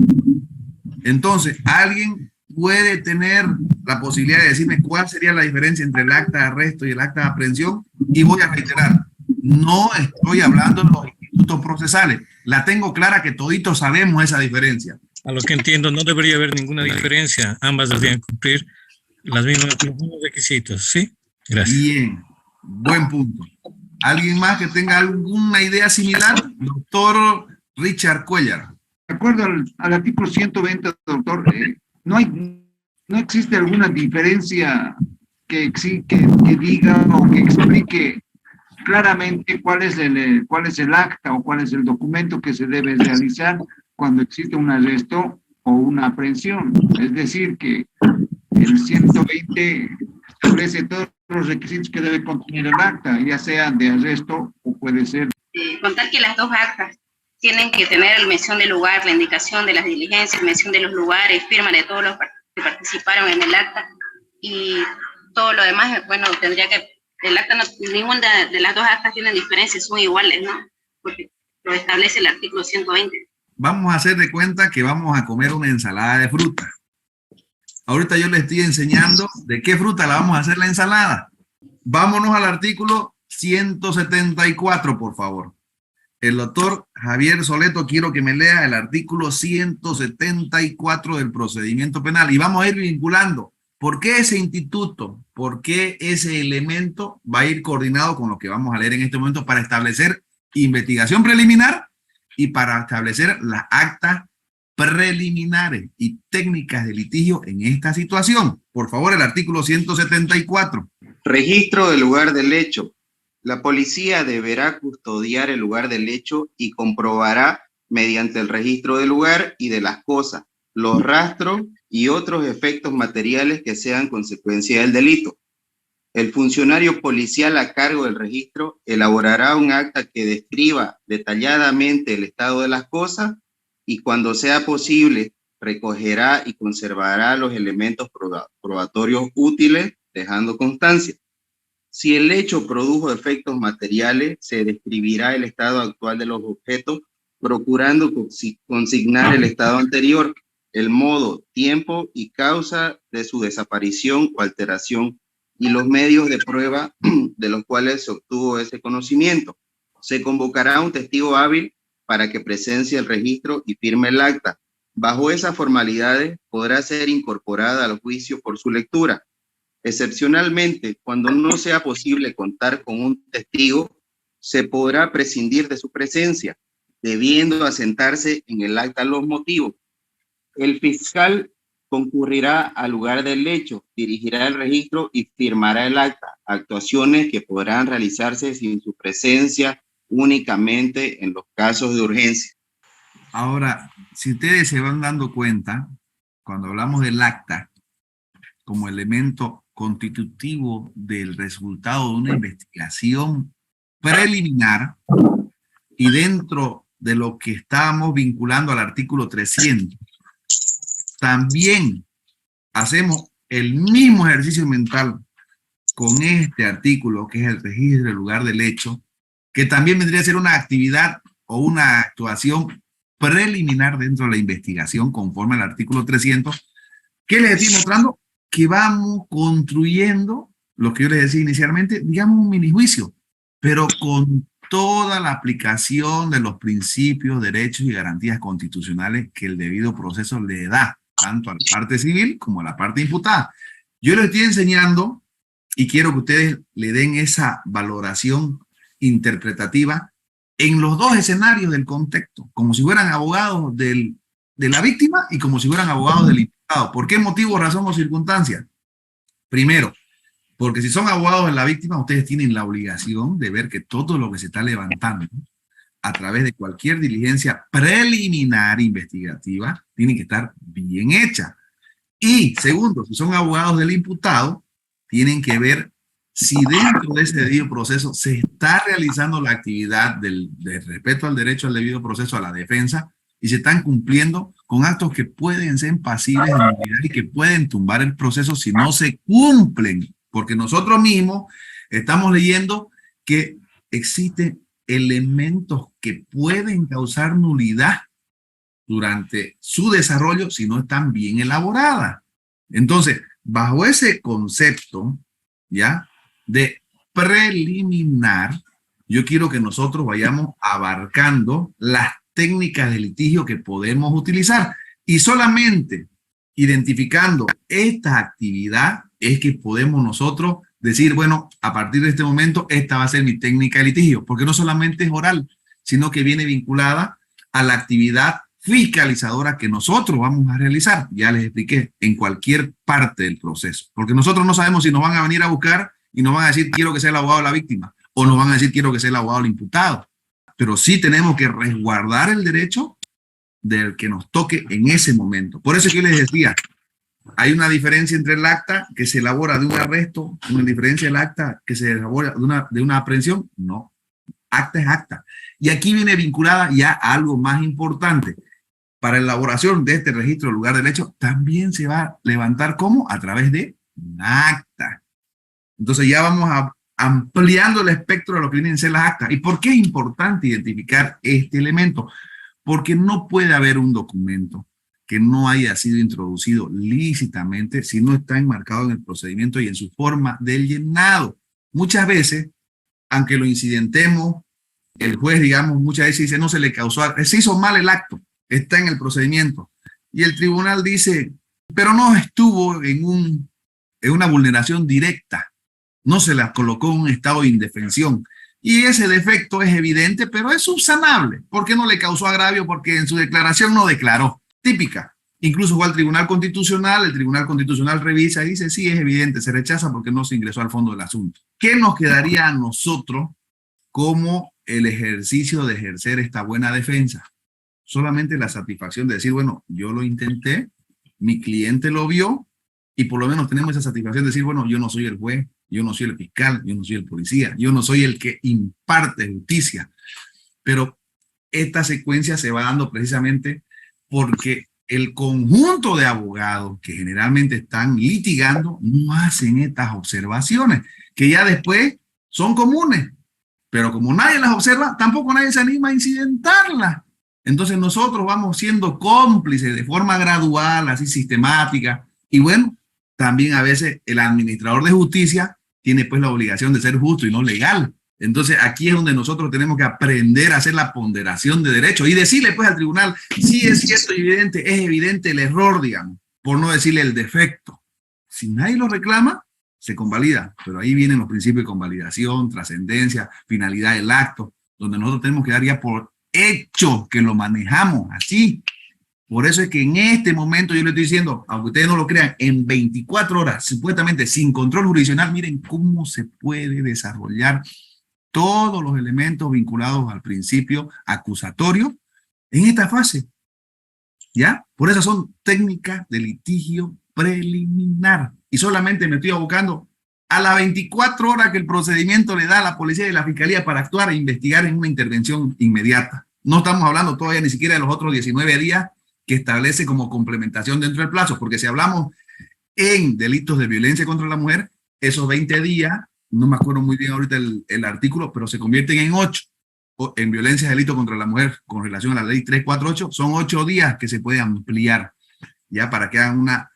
Entonces, alguien puede tener la posibilidad de decirme cuál sería la diferencia entre el acta de arresto y el acta de aprehensión, y voy a reiterar, no estoy hablando de los institutos procesales, la tengo clara que toditos sabemos esa diferencia. A lo que entiendo, no debería haber ninguna diferencia, ambas deberían cumplir los mismos requisitos, ¿sí? Gracias. Bien, buen punto. ¿Alguien más que tenga alguna idea similar? Doctor Richard Cuellar. De acuerdo al artículo 120, doctor, no existe alguna diferencia que diga o que explique claramente cuál es el acta o cuál es el documento que se debe realizar cuando existe un arresto o una aprehensión. Es decir, que el 120 establece todos los requisitos que debe contener el acta, ya sea de arresto o puede ser. Contar que las dos actas tienen que tener mención del lugar, la indicación de las diligencias, mención de los lugares, firma de todos los que participaron en el acta, y todo lo demás, bueno, tendría que, el acta, ninguna de las dos actas tienen diferencias, son iguales, ¿no? Porque lo establece el artículo 120. Vamos a hacer de cuenta que vamos a comer una ensalada de fruta. Ahorita yo les estoy enseñando de qué fruta la vamos a hacer la ensalada. Vámonos al artículo 174, por favor. El doctor Javier Soleto, quiero que me lea el artículo 174 del procedimiento penal. Y vamos a ir vinculando. ¿Por qué ese instituto? ¿Por qué ese elemento va a ir coordinado con lo que vamos a leer en este momento para establecer investigación preliminar y para establecer las actas preliminares y técnicas de litigio en esta situación? Por favor, el artículo 174. Registro del lugar del hecho. La policía deberá custodiar el lugar del hecho y comprobará mediante el registro del lugar y de las cosas, los rastros y otros efectos materiales que sean consecuencia del delito. El funcionario policial a cargo del registro elaborará un acta que describa detalladamente el estado de las cosas y, cuando sea posible, recogerá y conservará los elementos probatorios útiles, dejando constancia. Si el hecho produjo efectos materiales, se describirá el estado actual de los objetos, procurando consignar el estado anterior, el modo, tiempo y causa de su desaparición o alteración y los medios de prueba de los cuales se obtuvo ese conocimiento. Se convocará a un testigo hábil para que presencie el registro y firme el acta. Bajo esas formalidades podrá ser incorporada al juicio por su lectura. Excepcionalmente, cuando no sea posible contar con un testigo, se podrá prescindir de su presencia, debiendo asentarse en el acta los motivos. El fiscal concurrirá al lugar del hecho, dirigirá el registro y firmará el acta, actuaciones que podrán realizarse sin su presencia únicamente en los casos de urgencia. Ahora, si ustedes se van dando cuenta, cuando hablamos del acta como elemento constitutivo del resultado de una investigación preliminar y dentro de lo que estábamos vinculando al artículo 300, también hacemos el mismo ejercicio mental con este artículo, que es el registro del lugar del hecho, que también vendría a ser una actividad o una actuación preliminar dentro de la investigación conforme al artículo 300, que les estoy mostrando que vamos construyendo lo que yo les decía inicialmente, digamos un mini juicio, pero con toda la aplicación de los principios, derechos y garantías constitucionales que el debido proceso le da, tanto a la parte civil como a la parte imputada. Yo les estoy enseñando y quiero que ustedes le den esa valoración interpretativa en los dos escenarios del contexto, como si fueran abogados de la víctima y como si fueran abogados del imputado. ¿Por qué motivo, razón o circunstancia? Primero, porque si son abogados de la víctima, ustedes tienen la obligación de ver que todo lo que se está levantando a través de cualquier diligencia preliminar investigativa tiene que estar bien hecha. Y segundo, si son abogados del imputado, tienen que ver si dentro de ese debido proceso se está realizando la actividad del respeto al derecho al debido proceso, a la defensa, y se están cumpliendo con actos que pueden ser pasibles de nulidad y que pueden tumbar el proceso si no se cumplen. Porque nosotros mismos estamos leyendo que existen elementos que pueden causar nulidad durante su desarrollo si no están bien elaboradas. Entonces, bajo ese concepto, ¿ya?, de preliminar, yo quiero que nosotros vayamos abarcando las técnicas de litigio que podemos utilizar, y solamente identificando esta actividad es que podemos nosotros decir, bueno, a partir de este momento esta va a ser mi técnica de litigio, porque no solamente es oral, sino que viene vinculada a la actividad fiscalizadora que nosotros vamos a realizar. Ya les expliqué, en cualquier parte del proceso, porque nosotros no sabemos si nos van a venir a buscar y nos van a decir quiero que sea el abogado de la víctima, o nos van a decir quiero que sea el abogado del imputado, pero sí tenemos que resguardar el derecho del que nos toque en ese momento. Por eso es que yo les decía, hay una diferencia entre el acta que se elabora de un arresto, una diferencia del acta que se elabora de una aprehensión. No, acta es acta. Y aquí viene vinculada ya a algo más importante. Para la elaboración de este registro del lugar del hecho, también se va a levantar ¿cómo? A través de un acta. Entonces ya vamos ampliando el espectro de lo que vienen a ser las actas. ¿Y por qué es importante identificar este elemento? Porque no puede haber un documento que no haya sido introducido lícitamente si no está enmarcado en el procedimiento y en su forma del llenado. Muchas veces, aunque lo incidentemos, el juez, digamos, muchas veces dice, no se le causó, se hizo mal el acto, está en el procedimiento. Y el tribunal dice, pero no estuvo en una vulneración directa, no se la colocó en un estado de indefensión. Y ese defecto es evidente, pero es subsanable. ¿Por qué no le causó agravio? Porque en su declaración no declaró. Típica. Incluso fue al Tribunal Constitucional, el Tribunal Constitucional revisa y dice, sí, es evidente, se rechaza porque no se ingresó al fondo del asunto. ¿Qué nos quedaría a nosotros como el ejercicio de ejercer esta buena defensa? Solamente la satisfacción de decir, bueno, yo lo intenté, mi cliente lo vio, y por lo menos tenemos esa satisfacción de decir, bueno, yo no soy el juez, yo no soy el fiscal, yo no soy el policía, yo no soy el que imparte justicia. Pero esta secuencia se va dando precisamente porque el conjunto de abogados que generalmente están litigando no hacen estas observaciones, que ya después son comunes, pero como nadie las observa, tampoco nadie se anima a incidentarlas. Entonces nosotros vamos siendo cómplices de forma gradual, así sistemática, y bueno, también a veces el administrador de justicia tiene pues la obligación de ser justo y no legal. Entonces aquí es donde nosotros tenemos que aprender a hacer la ponderación de derechos y decirle pues al tribunal, sí es cierto y evidente, es evidente el error, digamos, por no decirle el defecto. Si nadie lo reclama, se convalida, pero ahí vienen los principios de convalidación, trascendencia, finalidad del acto, donde nosotros tenemos que dar ya por hecho que lo manejamos así. Por eso es que en este momento yo le estoy diciendo, aunque ustedes no lo crean, en 24 horas, supuestamente sin control jurisdiccional, miren cómo se puede desarrollar todos los elementos vinculados al principio acusatorio en esta fase. ¿Ya? Por eso son técnicas de litigio preliminar. Y solamente me estoy abocando a las 24 horas que el procedimiento le da a la policía y la fiscalía para actuar e investigar en una intervención inmediata. No estamos hablando todavía ni siquiera de los otros 19 días que establece como complementación dentro del plazo, porque si hablamos en delitos de violencia contra la mujer, esos 20 días, no me acuerdo muy bien ahorita el artículo, pero se convierten en 8. En violencia de delito contra la mujer con relación a la ley 348, son 8 días que se puede ampliar ya para que hagan una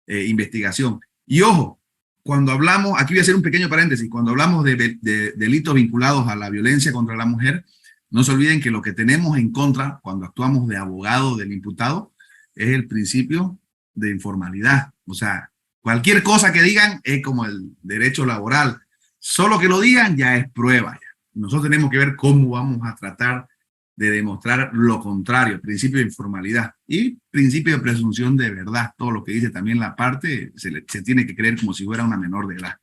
investigación. Y ojo, cuando hablamos, aquí voy a hacer un pequeño paréntesis, cuando hablamos de delitos vinculados a la violencia contra la mujer, no se olviden que lo que tenemos en contra cuando actuamos de abogado del imputado es el principio de informalidad. O sea, cualquier cosa que digan es como el derecho laboral. Solo que lo digan ya es prueba. Ya. Nosotros tenemos que ver cómo vamos a tratar de demostrar lo contrario, principio de informalidad y principio de presunción de verdad. Todo lo que dice también la parte se tiene que creer como si fuera una menor de edad.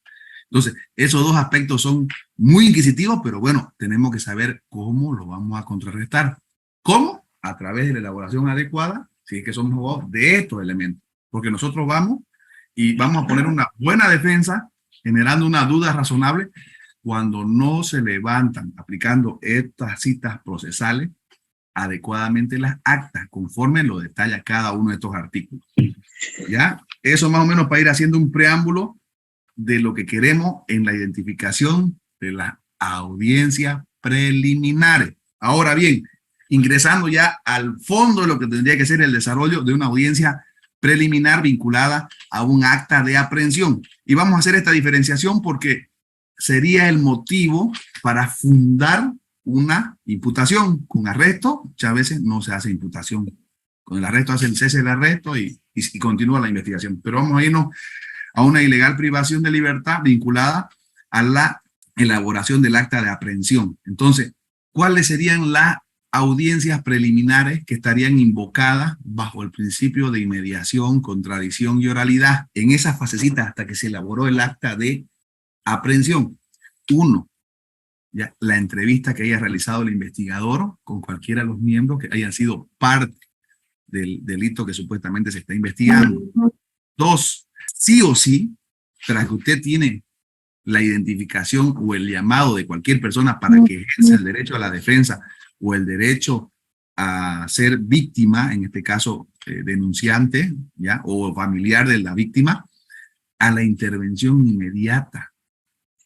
Entonces, esos dos aspectos son muy inquisitivos, pero bueno, tenemos que saber cómo lo vamos a contrarrestar. ¿Cómo? A través de la elaboración adecuada, si es que somos abogados, de estos elementos. Porque nosotros vamos a poner una buena defensa generando una duda razonable cuando no se levantan aplicando estas citas procesales adecuadamente las actas, conforme lo detalla cada uno de estos artículos. ¿Ya? Eso más o menos para ir haciendo un preámbulo de lo que queremos en la identificación de las audiencias preliminares. Ahora bien, ingresando ya al fondo de lo que tendría que ser el desarrollo de una audiencia preliminar vinculada a un acta de aprehensión. Y vamos a hacer esta diferenciación porque sería el motivo para fundar una imputación. Con arresto, muchas veces no se hace imputación. Con el arresto hace el cese del arresto y continúa la investigación. Pero vamos a irnos a una ilegal privación de libertad vinculada a la elaboración del acta de aprehensión. Entonces, ¿cuáles serían las audiencias preliminares que estarían invocadas bajo el principio de inmediación, contradicción y oralidad en esas fasecitas hasta que se elaboró el acta de aprehensión? Uno, ya la entrevista que haya realizado el investigador con cualquiera de los miembros que hayan sido parte del delito que supuestamente se está investigando. Dos, sí o sí, tras que usted tiene la identificación o el llamado de cualquier persona para que ejerza el derecho a la defensa o el derecho a ser víctima, en este caso denunciante, ¿ya? O familiar de la víctima, a la intervención inmediata.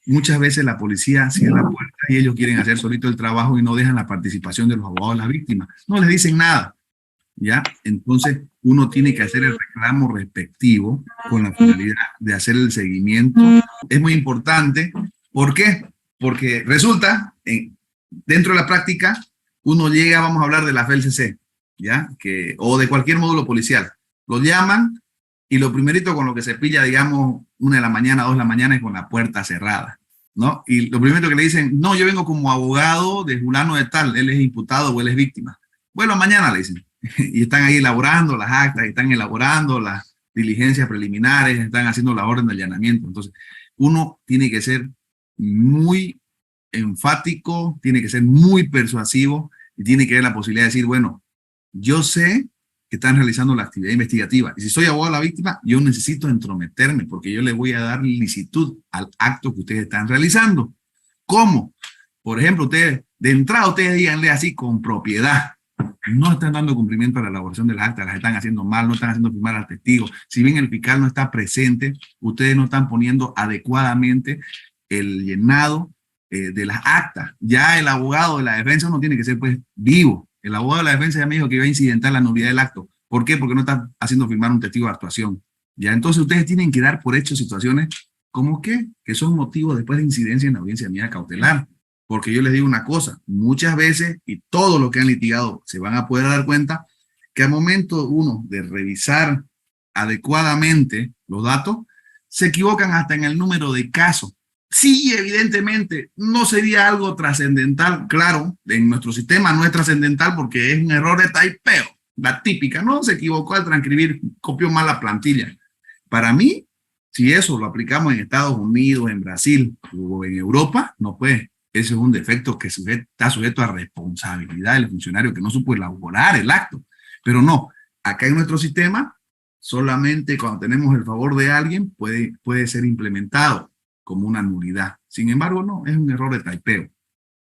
Muchas veces la policía cierra puertas y ellos quieren hacer solito el trabajo y no dejan la participación de los abogados de las víctimas. No les dicen nada, ¿ya? Entonces uno tiene que hacer el reclamo respectivo con la finalidad de hacer el seguimiento. Es muy importante. ¿Por qué? Porque resulta, dentro de la práctica, uno llega, vamos a hablar de la FELCC, ¿ya? O de cualquier módulo policial. Lo llaman y lo primerito con lo que se pilla, digamos, 1 de la mañana, 2 de la mañana, es con la puerta cerrada, ¿no? Y lo primero que le dicen, no, yo vengo como abogado de fulano de tal, él es imputado o él es víctima. Bueno, mañana le dicen. Y están ahí elaborando las actas, están elaborando las diligencias preliminares, están haciendo la orden de allanamiento. Entonces, uno tiene que ser muy enfático, tiene que ser muy persuasivo y tiene que haber la posibilidad de decir, bueno, yo sé que están realizando la actividad investigativa y si soy abogado de la víctima, yo necesito entrometerme porque yo le voy a dar licitud al acto que ustedes están realizando. ¿Cómo? Por ejemplo, ustedes, de entrada, ustedes díganle así con propiedad. No están dando cumplimiento a la elaboración de las actas, las están haciendo mal, no están haciendo firmar al testigo. Si bien el fiscal no está presente, ustedes no están poniendo adecuadamente el llenado de las actas. Ya el abogado de la defensa no tiene que ser pues vivo. El abogado de la defensa ya me dijo que iba a incidentar la nulidad del acto. ¿Por qué? Porque no está haciendo firmar un testigo de actuación. Ya entonces ustedes tienen que dar por hecho situaciones como que son motivos después de incidencia en la audiencia de medida cautelar. Porque yo les digo una cosa, muchas veces, y todos los que han litigado se van a poder dar cuenta, que al momento uno de revisar adecuadamente los datos, se equivocan hasta en el número de casos. Sí, evidentemente, no sería algo trascendental, claro, en nuestro sistema no es trascendental porque es un error de typeo, la típica, no se equivocó al transcribir, copió mal la plantilla. Para mí, si eso lo aplicamos en Estados Unidos, en Brasil o en Europa, no puede. Ese es un defecto que está sujeto a responsabilidad del funcionario que no supo elaborar el acto. Pero no, acá en nuestro sistema, solamente cuando tenemos el favor de alguien puede ser implementado como una nulidad. Sin embargo, no, es un error de typeo.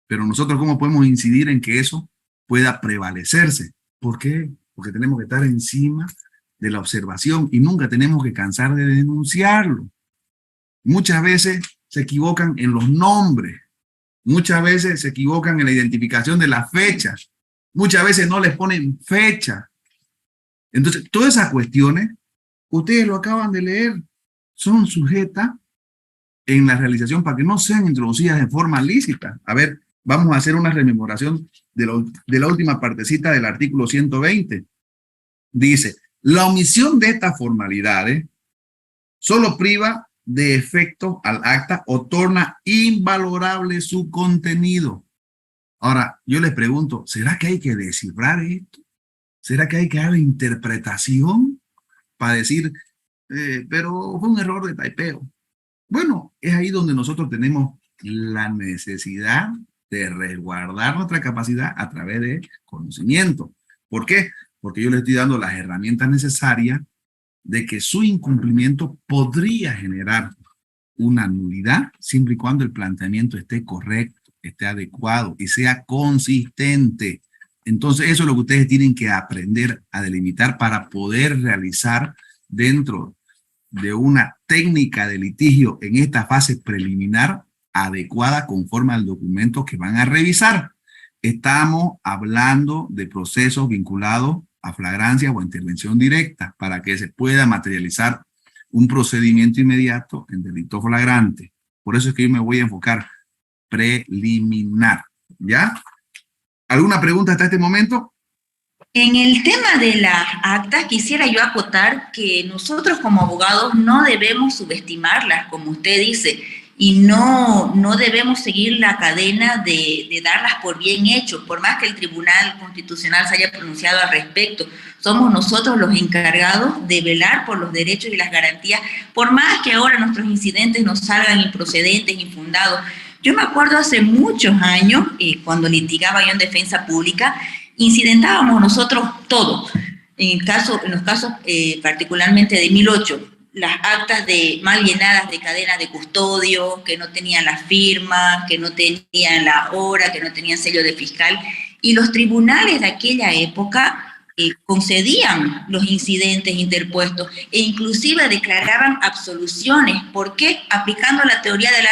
Pero nosotros, ¿cómo podemos incidir en que eso pueda prevalecerse? ¿Por qué? Porque tenemos que estar encima de la observación y nunca tenemos que cansar de denunciarlo. Muchas veces se equivocan en los nombres. Muchas veces se equivocan en la identificación de las fechas. Muchas veces no les ponen fecha. Entonces, todas esas cuestiones, ustedes lo acaban de leer, son sujetas en la realización para que no sean introducidas de forma lícita. A ver, vamos a hacer una rememoración de la última partecita del artículo 120. Dice, la omisión de estas formalidades solo priva de efecto al acta o torna invalorable su contenido. Ahora, yo les pregunto, ¿será que hay que descifrar esto? ¿Será que hay que dar interpretación para decir, pero fue un error de typeo? Bueno, es ahí donde nosotros tenemos la necesidad de resguardar nuestra capacidad a través de conocimiento. ¿Por qué? Porque yo le estoy dando las herramientas necesarias de que su incumplimiento podría generar una nulidad siempre y cuando el planteamiento esté correcto, esté adecuado y sea consistente. Entonces eso es lo que ustedes tienen que aprender a delimitar para poder realizar dentro de una técnica de litigio en esta fase preliminar adecuada conforme al documento que van a revisar. Estamos hablando de procesos vinculados a flagrancia o a intervención directa para que se pueda materializar un procedimiento inmediato en delito flagrante. Por eso es que yo me voy a enfocar preliminar, ¿ya? ¿Alguna pregunta hasta este momento? En el tema de las actas, quisiera yo acotar que nosotros como abogados no debemos subestimarlas, como usted dice, y no debemos seguir la cadena de darlas por bien hecho, por más que el Tribunal Constitucional se haya pronunciado al respecto. Somos nosotros los encargados de velar por los derechos y las garantías, por más que ahora nuestros incidentes nos salgan improcedentes, infundados. Yo me acuerdo hace muchos años, cuando litigaba yo en defensa pública, incidentábamos nosotros todo. En los casos particularmente de 1008, las actas mal llenadas de cadenas de custodio, que no tenían la firma, que no tenían la hora, que no tenían sello de fiscal, y los tribunales de aquella época concedían los incidentes interpuestos e inclusive declaraban absoluciones. ¿Por qué? Aplicando la teoría del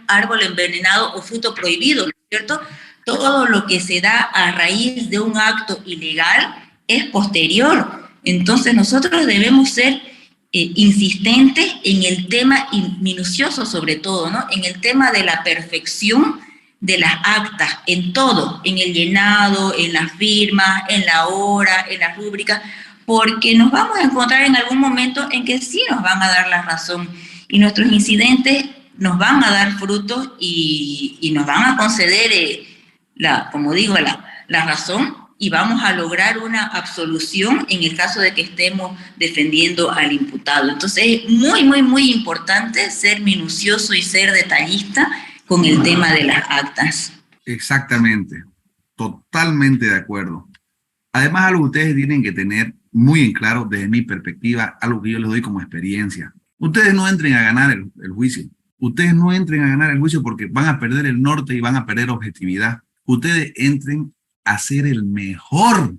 árbol envenenado o fruto prohibido, ¿no es cierto? Todo lo que se da a raíz de un acto ilegal es posterior. Entonces nosotros debemos ser insistentes en el tema, y minucioso sobre todo, ¿no? En el tema de la perfección de las actas, en todo, en el llenado, en las firmas, en la hora, en las rúbricas, porque nos vamos a encontrar en algún momento en que sí nos van a dar la razón y nuestros incidentes nos van a dar frutos y nos van a conceder, como digo, la razón, y vamos a lograr una absolución en el caso de que estemos defendiendo al imputado. Entonces es muy, muy, muy importante ser minucioso y ser detallista con el tema de las actas. Exactamente, totalmente de acuerdo. Además, algo que ustedes tienen que tener muy en claro desde mi perspectiva, algo que yo les doy como experiencia. Ustedes no entren a ganar el juicio. Ustedes no entren a ganar el juicio porque van a perder el norte y van a perder objetividad. Ustedes entren a ser el mejor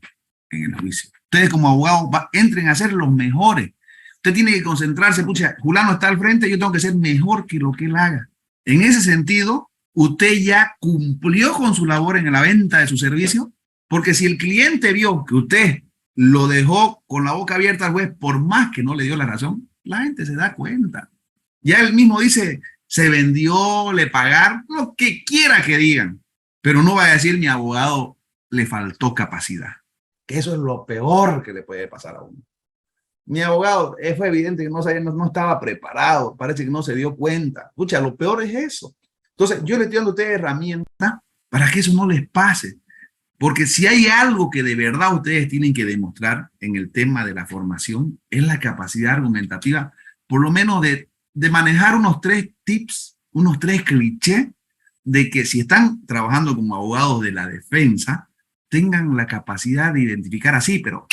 en el juicio. Ustedes como abogados entren a ser los mejores. Usted tiene que concentrarse, pucha, Julano está al frente, yo tengo que ser mejor que lo que él haga. En ese sentido, usted ya cumplió con su labor en la venta de su servicio, porque si el cliente vio que usted lo dejó con la boca abierta al juez, por más que no le dio la razón, la gente se da cuenta. Ya él mismo dice, se vendió, le pagaron, lo que quiera que digan, pero no va a decir mi abogado le faltó capacidad. Que eso es lo peor que le puede pasar a uno. Mi abogado, fue evidente que no estaba preparado, parece que no se dio cuenta. Escucha, lo peor es eso. Entonces, yo le estoy dando a ustedes herramientas para que eso no les pase. Porque si hay algo que de verdad ustedes tienen que demostrar en el tema de la formación, es la capacidad argumentativa, por lo menos de manejar unos 3 tips, unos 3 clichés, de que si están trabajando como abogados de la defensa, tengan la capacidad de identificar así, pero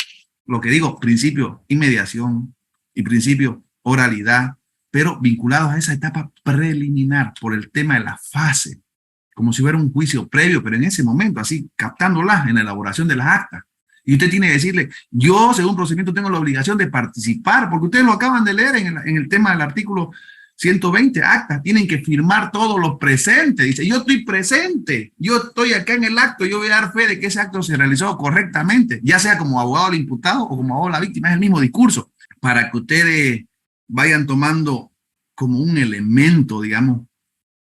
lo que digo, principio inmediación y principio oralidad, pero vinculados a esa etapa preliminar por el tema de la fase, como si hubiera un juicio previo, pero en ese momento, así, captándolas en la elaboración de las actas. Y usted tiene que decirle, yo, según procedimiento, tengo la obligación de participar, porque ustedes lo acaban de leer en el tema del artículo 120, actas, tienen que firmar todos los presentes. Dice, yo estoy presente, yo estoy acá en el acto, yo voy a dar fe de que ese acto se realizó correctamente, ya sea como abogado del imputado o como abogado de la víctima, es el mismo discurso, para que ustedes vayan tomando como un elemento, digamos,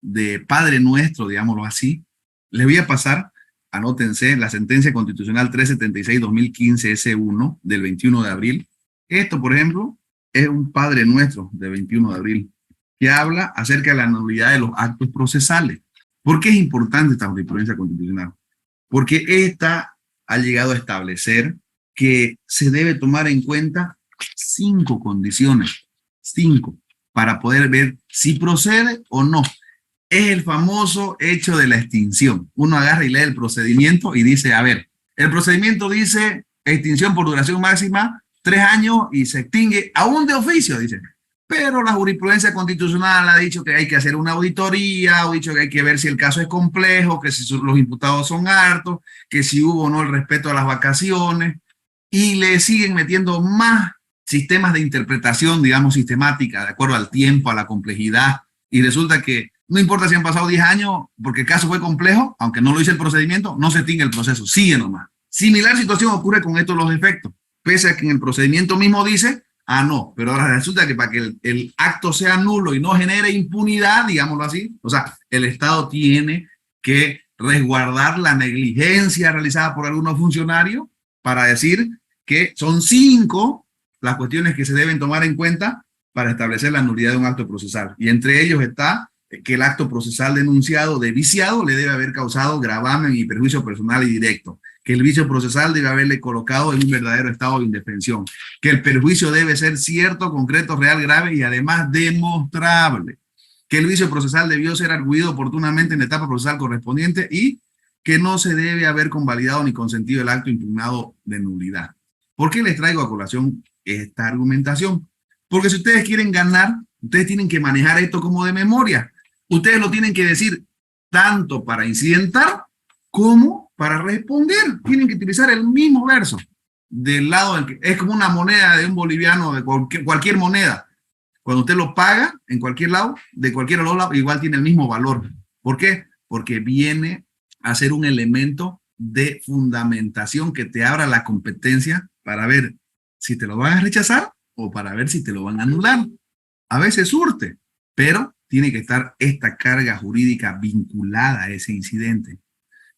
de Padre Nuestro, digámoslo así. Les voy a pasar, anótense, la sentencia constitucional 376-2015 S1 del 21 de abril. Esto, por ejemplo, es un Padre Nuestro del 21 de abril, que habla acerca de la nulidad de los actos procesales. ¿Por qué es importante esta jurisprudencia constitucional? Porque esta ha llegado a establecer que se debe tomar en cuenta 5 condiciones, 5, para poder ver si procede o no. Es el famoso hecho de la extinción. Uno agarra y lee el procedimiento y dice, a ver, el procedimiento dice extinción por duración máxima 3 años y se extingue aún de oficio, dice. pero la jurisprudencia constitucional ha dicho que hay que hacer una auditoría, ha dicho que hay que ver si el caso es complejo, que si los imputados son hartos, que si hubo o no el respeto a las vacaciones, y le siguen metiendo más sistemas de interpretación, digamos, sistemática, de acuerdo al tiempo, a la complejidad, y resulta que no importa si han pasado 10 años, porque el caso fue complejo, aunque no lo hice el procedimiento, no se extingue el proceso, sigue nomás. Similar situación ocurre con estos los efectos, pese a que en el procedimiento mismo dice, no, pero ahora resulta que para que el acto sea nulo y no genere impunidad, digámoslo así, o sea, el Estado tiene que resguardar la negligencia realizada por algunos funcionarios para decir que son 5 las cuestiones que se deben tomar en cuenta para establecer la nulidad de un acto procesal. Y entre ellos está que el acto procesal denunciado de viciado le debe haber causado gravamen y perjuicio personal y directo, que el vicio procesal debe haberle colocado en un verdadero estado de indefensión, que el perjuicio debe ser cierto, concreto, real, grave y además demostrable, que el vicio procesal debió ser arguido oportunamente en la etapa procesal correspondiente y que no se debe haber convalidado ni consentido el acto impugnado de nulidad. ¿Por qué les traigo a colación esta argumentación? Porque si ustedes quieren ganar, ustedes tienen que manejar esto como de memoria. Ustedes lo tienen que decir tanto para incidentar como para responder. Tienen que utilizar el mismo verso. Del lado del que es como una moneda de un boliviano, de cualquier moneda. Cuando usted lo paga en cualquier lado, de cualquier lado, igual tiene el mismo valor. ¿Por qué? Porque viene a ser un elemento de fundamentación que te abra la competencia para ver si te lo van a rechazar o para ver si te lo van a anular. A veces surte, pero tiene que estar esta carga jurídica vinculada a ese incidente.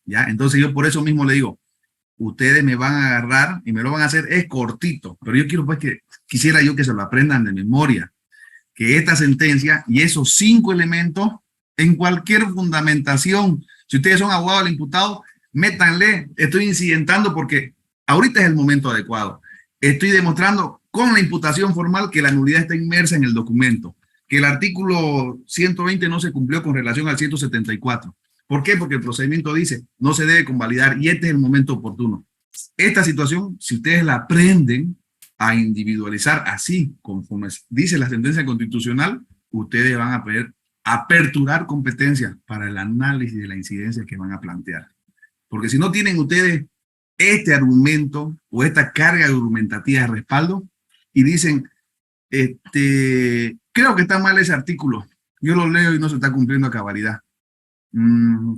¿Ya? Entonces yo por eso mismo le digo, ustedes me van a agarrar y me lo van a hacer, es cortito, pero yo quiero pues que, quisiera yo que se lo aprendan de memoria, que esta sentencia y esos 5 elementos en cualquier fundamentación, si ustedes son abogados del imputado, métanle, estoy incidentando porque ahorita es el momento adecuado, estoy demostrando con la imputación formal que la nulidad está inmersa en el documento, que el artículo 120 no se cumplió con relación al 174. ¿Por qué? Porque el procedimiento dice, no se debe convalidar y este es el momento oportuno. Esta situación, si ustedes la aprenden a individualizar así, conforme dice la sentencia constitucional, ustedes van a poder aperturar competencias para el análisis de la incidencia que van a plantear. Porque si no tienen ustedes este argumento o esta carga argumentativa de respaldo y dicen, creo que está mal ese artículo, yo lo leo y no se está cumpliendo a cabalidad.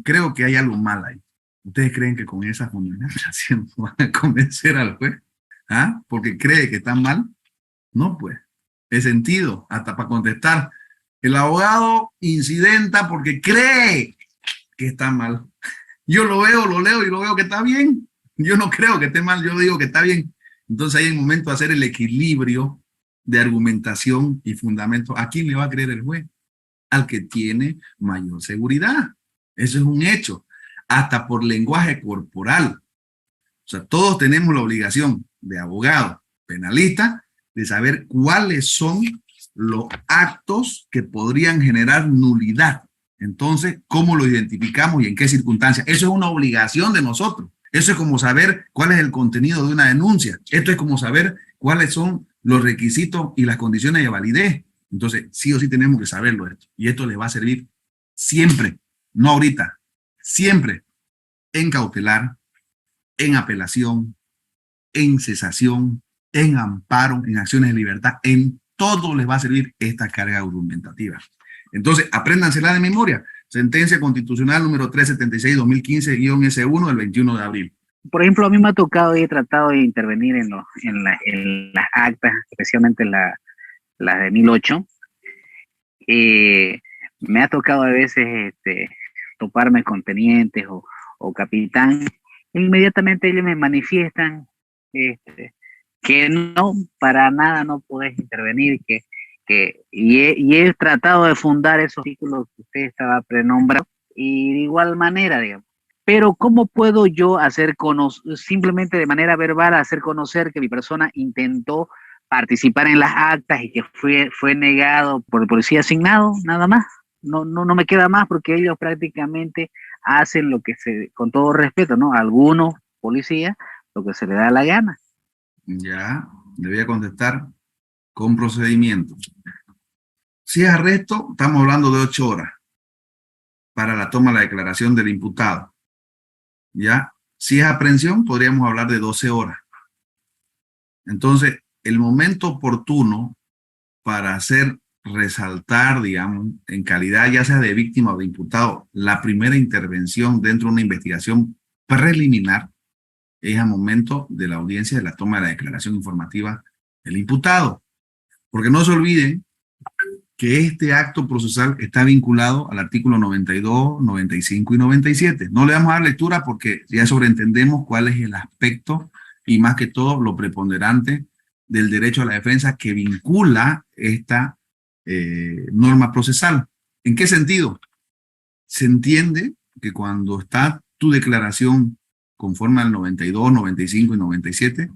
Creo que hay algo mal ahí. ¿Ustedes creen que con esa fundamentación van a convencer al juez? Porque cree que está mal. No, pues. Es sentido, hasta para contestar. El abogado incidenta porque cree que está mal. Yo lo veo, lo leo y lo veo que está bien. Yo no creo que esté mal, yo digo que está bien. Entonces hay un momento de hacer el equilibrio de argumentación y fundamento. ¿A quién le va a creer el juez? Al que tiene mayor seguridad. Eso es un hecho. Hasta por lenguaje corporal. O sea, todos tenemos la obligación de abogado, penalista, de saber cuáles son los actos que podrían generar nulidad. Entonces, ¿cómo lo identificamos y en qué circunstancias? Eso es una obligación de nosotros. Eso es como saber cuál es el contenido de una denuncia. Esto es como saber cuáles son los requisitos y las condiciones de validez. Entonces, sí o sí tenemos que saberlo esto. Y esto le va a servir siempre, no ahorita, siempre, en cautelar, en apelación, en cesación, en amparo, en acciones de libertad, en todo les va a servir esta carga argumentativa. Entonces, apréndansela de memoria. Sentencia constitucional número 376-2015-S1 del 21 de abril. Por ejemplo, a mí me ha tocado y he tratado de intervenir en las actas, especialmente las de 1008. Me ha tocado a veces toparme con tenientes o capitán. Inmediatamente ellos me manifiestan que no, para nada no podés intervenir, y he tratado de fundar esos artículos que usted estaba prenombrando, y de igual manera, digamos. Pero ¿cómo puedo yo hacer simplemente de manera verbal, hacer conocer que mi persona intentó participar en las actas y que fue negado por el policía asignado? Nada más. No me queda más, porque ellos prácticamente hacen lo que con todo respeto, ¿no? Algunos policías, lo que se les da la gana. Ya, le voy a contestar con procedimiento. Si es arresto, estamos hablando de 8 horas para la toma de la declaración del imputado. ¿Ya? Si es aprehensión, podríamos hablar de 12 horas. Entonces, el momento oportuno para hacer resaltar, digamos, en calidad ya sea de víctima o de imputado, la primera intervención dentro de una investigación preliminar es al momento de la audiencia de la toma de la declaración informativa del imputado. Porque no se olviden que este acto procesal está vinculado al artículo 92, 95 y 97. No le vamos a dar lectura porque ya sobreentendemos cuál es el aspecto y más que todo lo preponderante del derecho a la defensa que vincula esta norma procesal. ¿En qué sentido? Se entiende que cuando está tu declaración conforme al 92, 95 y 97,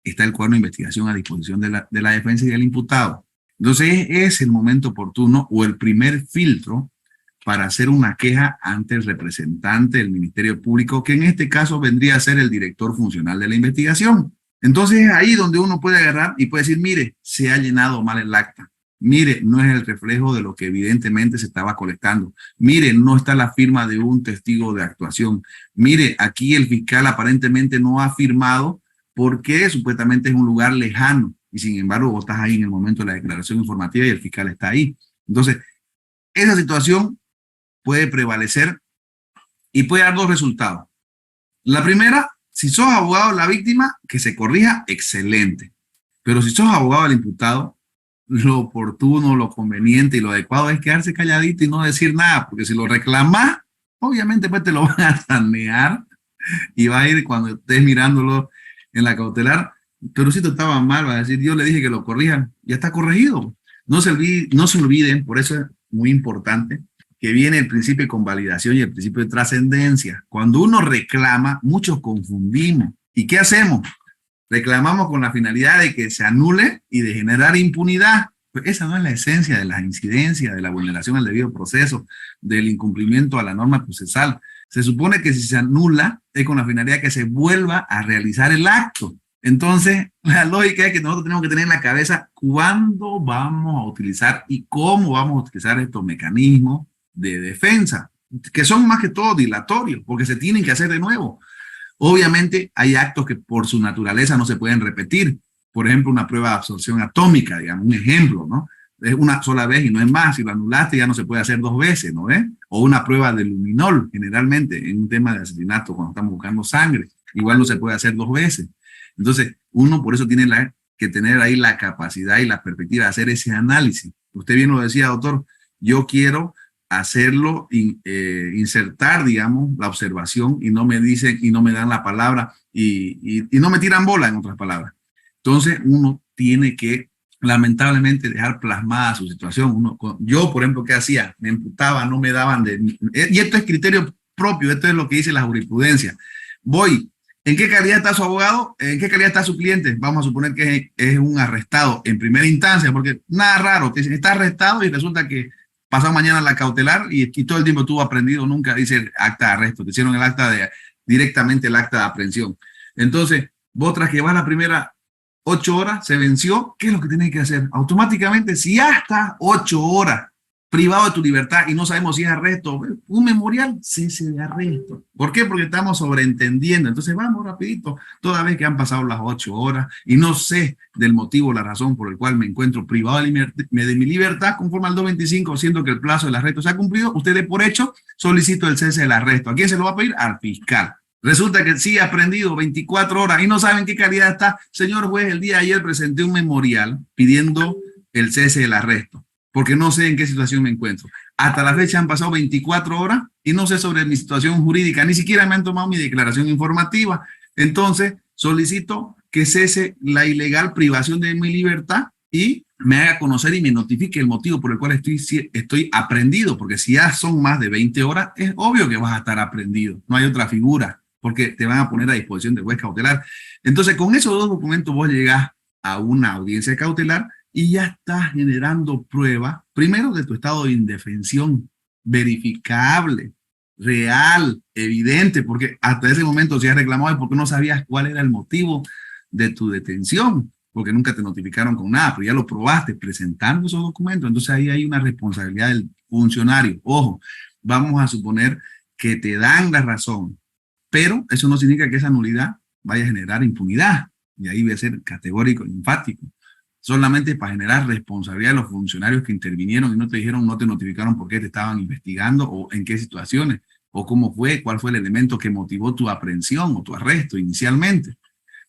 está el cuaderno de investigación a disposición de la defensa y del imputado. Entonces es el momento oportuno o el primer filtro para hacer una queja ante el representante del Ministerio Público, que en este caso vendría a ser el director funcional de la investigación. Entonces es ahí donde uno puede agarrar y puede decir, mire, se ha llenado mal el acta. Mire, no es el reflejo de lo que evidentemente se estaba colectando. Mire, no está la firma de un testigo de actuación. Mire, aquí el fiscal aparentemente no ha firmado porque supuestamente es un lugar lejano. Y sin embargo, vos estás ahí en el momento de la declaración informativa y el fiscal está ahí. Entonces, esa situación puede prevalecer y puede dar dos resultados. La primera, si sos abogado de la víctima, que se corrija, excelente. Pero si sos abogado del imputado, lo oportuno, lo conveniente y lo adecuado es quedarse calladito y no decir nada, porque si lo reclamas, obviamente pues te lo van a sanear y va a ir cuando estés mirándolo en la cautelar. Pero si tú estabas mal, va a decir, yo le dije que lo corrijan, ya está corregido. No se olviden, por eso es muy importante, que viene el principio de convalidación y el principio de trascendencia. Cuando uno reclama, muchos confundimos. ¿Y qué hacemos? Reclamamos con la finalidad de que se anule y de generar impunidad. Pues esa no es la esencia de la incidencia, de la vulneración al debido proceso, del incumplimiento a la norma procesal. Se supone que si se anula es con la finalidad de que se vuelva a realizar el acto. Entonces, la lógica es que nosotros tenemos que tener en la cabeza cuándo vamos a utilizar y cómo vamos a utilizar estos mecanismos de defensa, que son más que todo dilatorios, porque se tienen que hacer de nuevo. Obviamente, hay actos que por su naturaleza no se pueden repetir. Por ejemplo, una prueba de absorción atómica, digamos, un ejemplo, ¿no? Es una sola vez y no es más. Si lo anulaste ya no se puede hacer 2 veces, ¿no ves? O una prueba de luminol, generalmente, en un tema de asesinato, cuando estamos buscando sangre, igual no se puede hacer 2 veces. Entonces, uno por eso tiene que tener ahí la capacidad y la perspectiva de hacer ese análisis. Usted bien lo decía, doctor, yo quiero hacerlo, insertar, digamos, la observación y no me dicen y no me dan la palabra y no me tiran bola, en otras palabras. Entonces, uno tiene que, lamentablemente, dejar plasmada su situación. Yo, por ejemplo, ¿qué hacía? Me imputaba, no me daban y esto es criterio propio, esto es lo que dice la jurisprudencia. ¿En qué calidad está su abogado? ¿En qué calidad está su cliente? Vamos a suponer que es un arrestado en primera instancia, porque nada raro, te dicen, está arrestado y resulta que pasó mañana la cautelar y todo el tiempo estuvo aprendido, nunca dice el acta de arresto, te hicieron el acta directamente el acta de aprehensión. Entonces, vos tras que vas la primera 8 horas, se venció, ¿qué es lo que tienes que hacer? Automáticamente, si ya está 8 horas privado de tu libertad y no sabemos si es arresto, un memorial, cese de arresto. ¿Por qué? Porque estamos sobreentendiendo. Entonces vamos rapidito, toda vez que han pasado las 8 horas y no sé del motivo, la razón por el cual me encuentro privado de mi libertad, conforme al 225, siendo que el plazo del arresto se ha cumplido, usted de por hecho solicito el cese del arresto. ¿A quién se lo va a pedir? Al fiscal. Resulta que sí ha prendido 24 horas y no saben qué calidad está. Señor juez, el día de ayer presenté un memorial pidiendo el cese del arresto, porque no sé en qué situación me encuentro. Hasta la fecha han pasado 24 horas y no sé sobre mi situación jurídica, ni siquiera me han tomado mi declaración informativa. Entonces, solicito que cese la ilegal privación de mi libertad y me haga conocer y me notifique el motivo por el cual estoy aprehendido, porque si ya son más de 20 horas, es obvio que vas a estar aprehendido. No hay otra figura, porque te van a poner a disposición del juez cautelar. Entonces, con esos 2 documentos vos llegás a una audiencia cautelar y ya estás generando prueba, primero de tu estado de indefensión, verificable, real, evidente, porque hasta ese momento si has reclamado es porque no sabías cuál era el motivo de tu detención. porque nunca te notificaron con nada, pero ya lo probaste presentando esos documentos. Entonces ahí hay una responsabilidad del funcionario. Ojo, vamos a suponer que te dan la razón, pero eso no significa que esa nulidad vaya a generar impunidad. Y ahí voy a ser categórico y enfático. Solamente para generar responsabilidad de los funcionarios que intervinieron y no te dijeron, no te notificaron por qué te estaban investigando o en qué situaciones o cómo fue, cuál fue el elemento que motivó tu aprehensión o tu arresto inicialmente.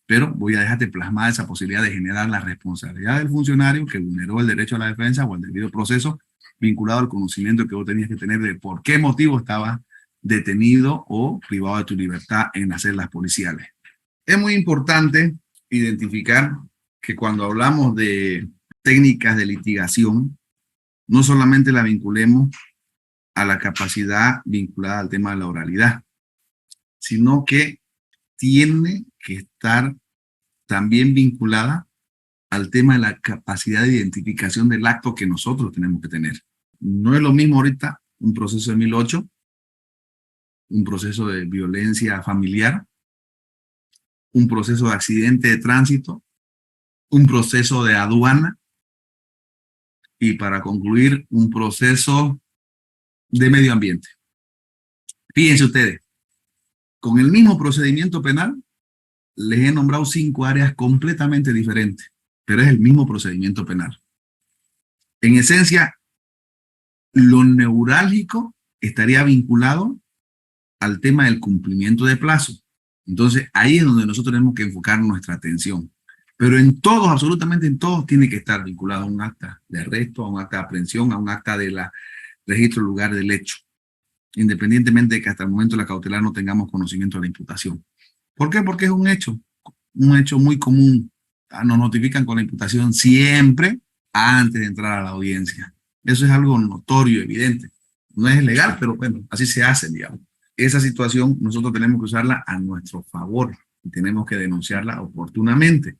Pero voy a dejarte plasmada esa posibilidad de generar la responsabilidad del funcionario que vulneró el derecho a la defensa o el debido proceso vinculado al conocimiento que vos tenías que tener de por qué motivo estabas detenido o privado de tu libertad en las celdas policiales. Es muy importante identificar que cuando hablamos de técnicas de litigación, no solamente la vinculemos a la capacidad vinculada al tema de la oralidad, sino que tiene que estar también vinculada al tema de la capacidad de identificación del acto que nosotros tenemos que tener. No es lo mismo ahorita un proceso de 1008, un proceso de violencia familiar, un proceso de accidente de tránsito, un proceso de aduana y para concluir un proceso de medio ambiente. Fíjense ustedes, con el mismo procedimiento penal les he nombrado 5 áreas completamente diferentes, pero es el mismo procedimiento penal. En esencia, lo neurálgico estaría vinculado al tema del cumplimiento de plazo. Entonces, ahí es donde nosotros tenemos que enfocar nuestra atención. Pero en todos, absolutamente en todos, tiene que estar vinculado a un acta de arresto, a un acta de aprehensión, a un acta de la registro del lugar del hecho, independientemente de que hasta el momento de la cautelar no tengamos conocimiento de la imputación. ¿Por qué? Porque es un hecho muy común. Nos notifican con la imputación siempre antes de entrar a la audiencia. Eso es algo notorio, evidente. No es legal, pero bueno, así se hace, digamos. Esa situación nosotros tenemos que usarla a nuestro favor y tenemos que denunciarla oportunamente.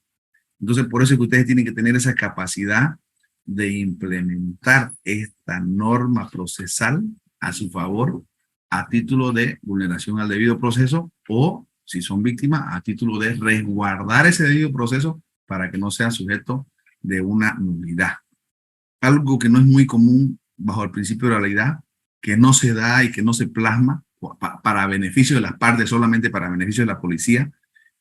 Entonces, por eso es que ustedes tienen que tener esa capacidad de implementar esta norma procesal a su favor a título de vulneración al debido proceso o, si son víctimas, a título de resguardar ese debido proceso para que no sea sujeto de una nulidad. Algo que no es muy común bajo el principio de oralidad, que no se da y que no se plasma para beneficio de las partes, solamente para beneficio de la policía,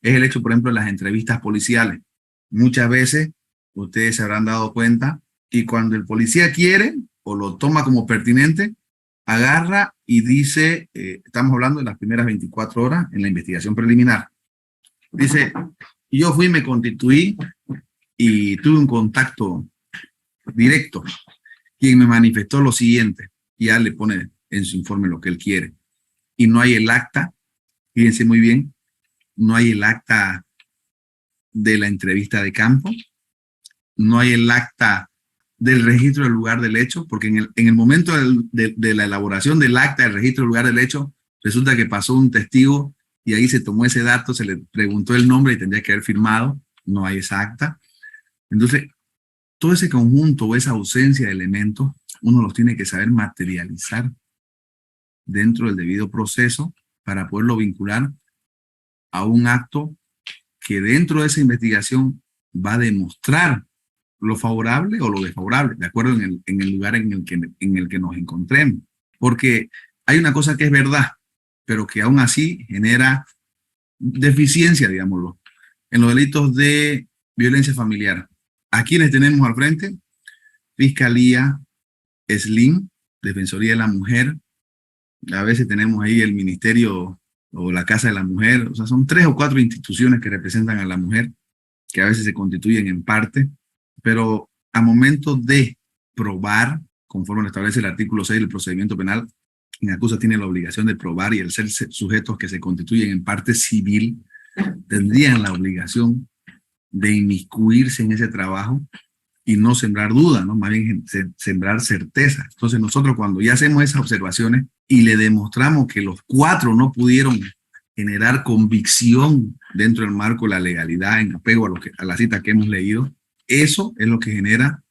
es el hecho, por ejemplo, de las entrevistas policiales. Muchas veces ustedes se habrán dado cuenta y cuando el policía quiere o lo toma como pertinente, agarra y dice, estamos hablando de las primeras 24 horas en la investigación preliminar. Dice, yo fui, me constituí y tuve un contacto directo, quien me manifestó lo siguiente, y ya le pone en su informe lo que él quiere. Y no hay el acta, fíjense muy bien, no hay el acta de la entrevista de campo, no hay el acta del registro del lugar del hecho, porque en el momento de la elaboración del acta del registro del lugar del hecho, resulta que pasó un testigo y ahí se tomó ese dato, se le preguntó el nombre y tendría que haber firmado, no hay esa acta. Entonces, todo ese conjunto o esa ausencia de elementos, uno los tiene que saber materializar dentro del debido proceso para poderlo vincular a un acto que dentro de esa investigación va a demostrar lo favorable o lo desfavorable, de acuerdo en el lugar en el que nos encontremos. Porque hay una cosa que es verdad, pero que aún así genera deficiencia, digámoslo, en los delitos de violencia familiar. ¿A quiénes tenemos al frente? Fiscalía, SLIM, Defensoría de la Mujer, a veces tenemos ahí el Ministerio o la Casa de la Mujer, o sea, son 3 o 4 instituciones que representan a la mujer, que a veces se constituyen en parte, pero a momento de probar, conforme lo establece el artículo 6 del procedimiento penal, quien acusa tiene la obligación de probar y el ser sujetos que se constituyen en parte civil tendrían la obligación de inmiscuirse en ese trabajo y no sembrar duda, ¿no? Más bien sembrar certeza. Entonces nosotros cuando ya hacemos esas observaciones y le demostramos que los 4 no pudieron generar convicción dentro del marco de la legalidad en apego a la cita que hemos leído, eso es lo que genera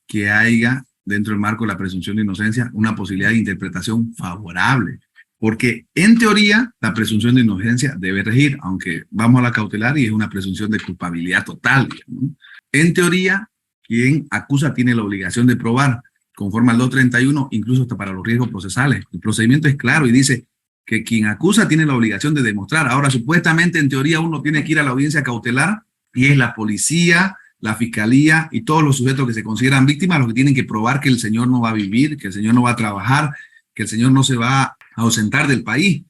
que haya dentro del marco de la presunción de inocencia una posibilidad de interpretación favorable Porque en teoría la presunción de inocencia debe regir, aunque vamos a la cautelar y es una presunción de culpabilidad total, ¿no? En teoría, quien acusa tiene la obligación de probar, conforme al 231, incluso hasta para los riesgos procesales. El procedimiento es claro y dice que quien acusa tiene la obligación de demostrar. Ahora, supuestamente, en teoría, uno tiene que ir a la audiencia cautelar y es la policía, la fiscalía y todos los sujetos que se consideran víctimas los que tienen que probar que el señor no va a vivir, que el señor no va a trabajar, que el señor no se va a ausentar del país.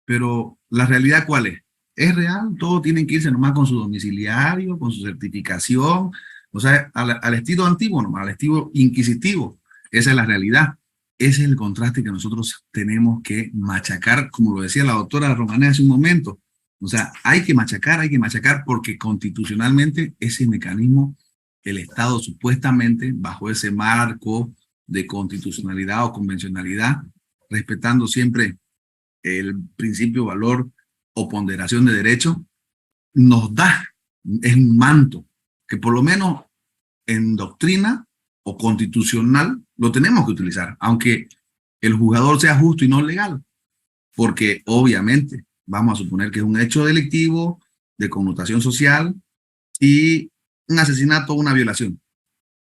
Pero la realidad, ¿cuál es? Es real, todos tienen que irse nomás con su domiciliario, con su certificación, o sea, al estilo antiguo nomás, al estilo inquisitivo. Esa es la realidad. Ese es el contraste que nosotros tenemos que machacar, como lo decía la doctora Romané hace un momento. O sea, hay que machacar porque constitucionalmente ese mecanismo, el Estado supuestamente, bajo ese marco de constitucionalidad o convencionalidad, respetando siempre el principio, valor o ponderación de derecho, nos da, es un manto, que por lo menos en doctrina o constitucional lo tenemos que utilizar, aunque el juzgador sea justo y no legal, porque obviamente vamos a suponer que es un hecho delictivo de connotación social y un asesinato o una violación,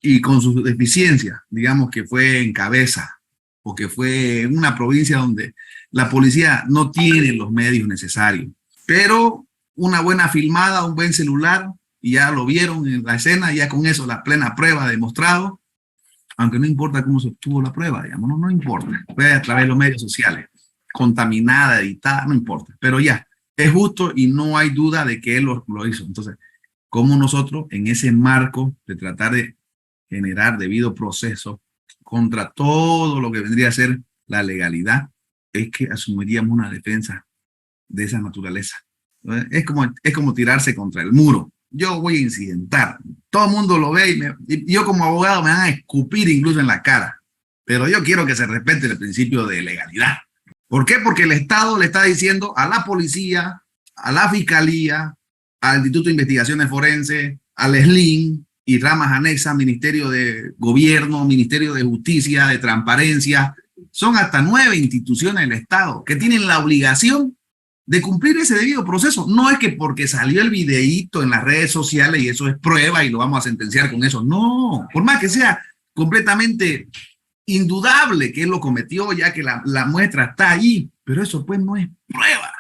y con sus deficiencias, digamos que fue en Cabeza, o que fue en una provincia donde la policía no tiene los medios necesarios, pero una buena filmada, un buen celular, y ya lo vieron en la escena, y ya con eso la plena prueba demostrado, aunque no importa cómo se obtuvo la prueba, digamos, no importa, fue a través de los medios sociales, contaminada, editada, no importa, pero ya, es justo y no hay duda de que él lo hizo. Entonces, ¿cómo nosotros en ese marco de tratar de generar debido proceso contra todo lo que vendría a ser la legalidad, es que asumiríamos una defensa de esa naturaleza? Es como tirarse contra el muro. Yo voy a incidentar. Todo el mundo lo ve y yo como abogado me van a escupir incluso en la cara. Pero yo quiero que se respete el principio de legalidad. ¿Por qué? Porque el Estado le está diciendo a la policía, a la fiscalía, al Instituto de Investigaciones Forenses, al SLIN y ramas anexas, Ministerio de Gobierno, Ministerio de Justicia, de Transparencia. Son hasta 9 instituciones del Estado que tienen la obligación de cumplir ese debido proceso. No es que porque salió el videíto en las redes sociales y eso es prueba y lo vamos a sentenciar con eso. No, por más que sea completamente indudable que él lo cometió, ya que la muestra está ahí, pero eso pues no es prueba.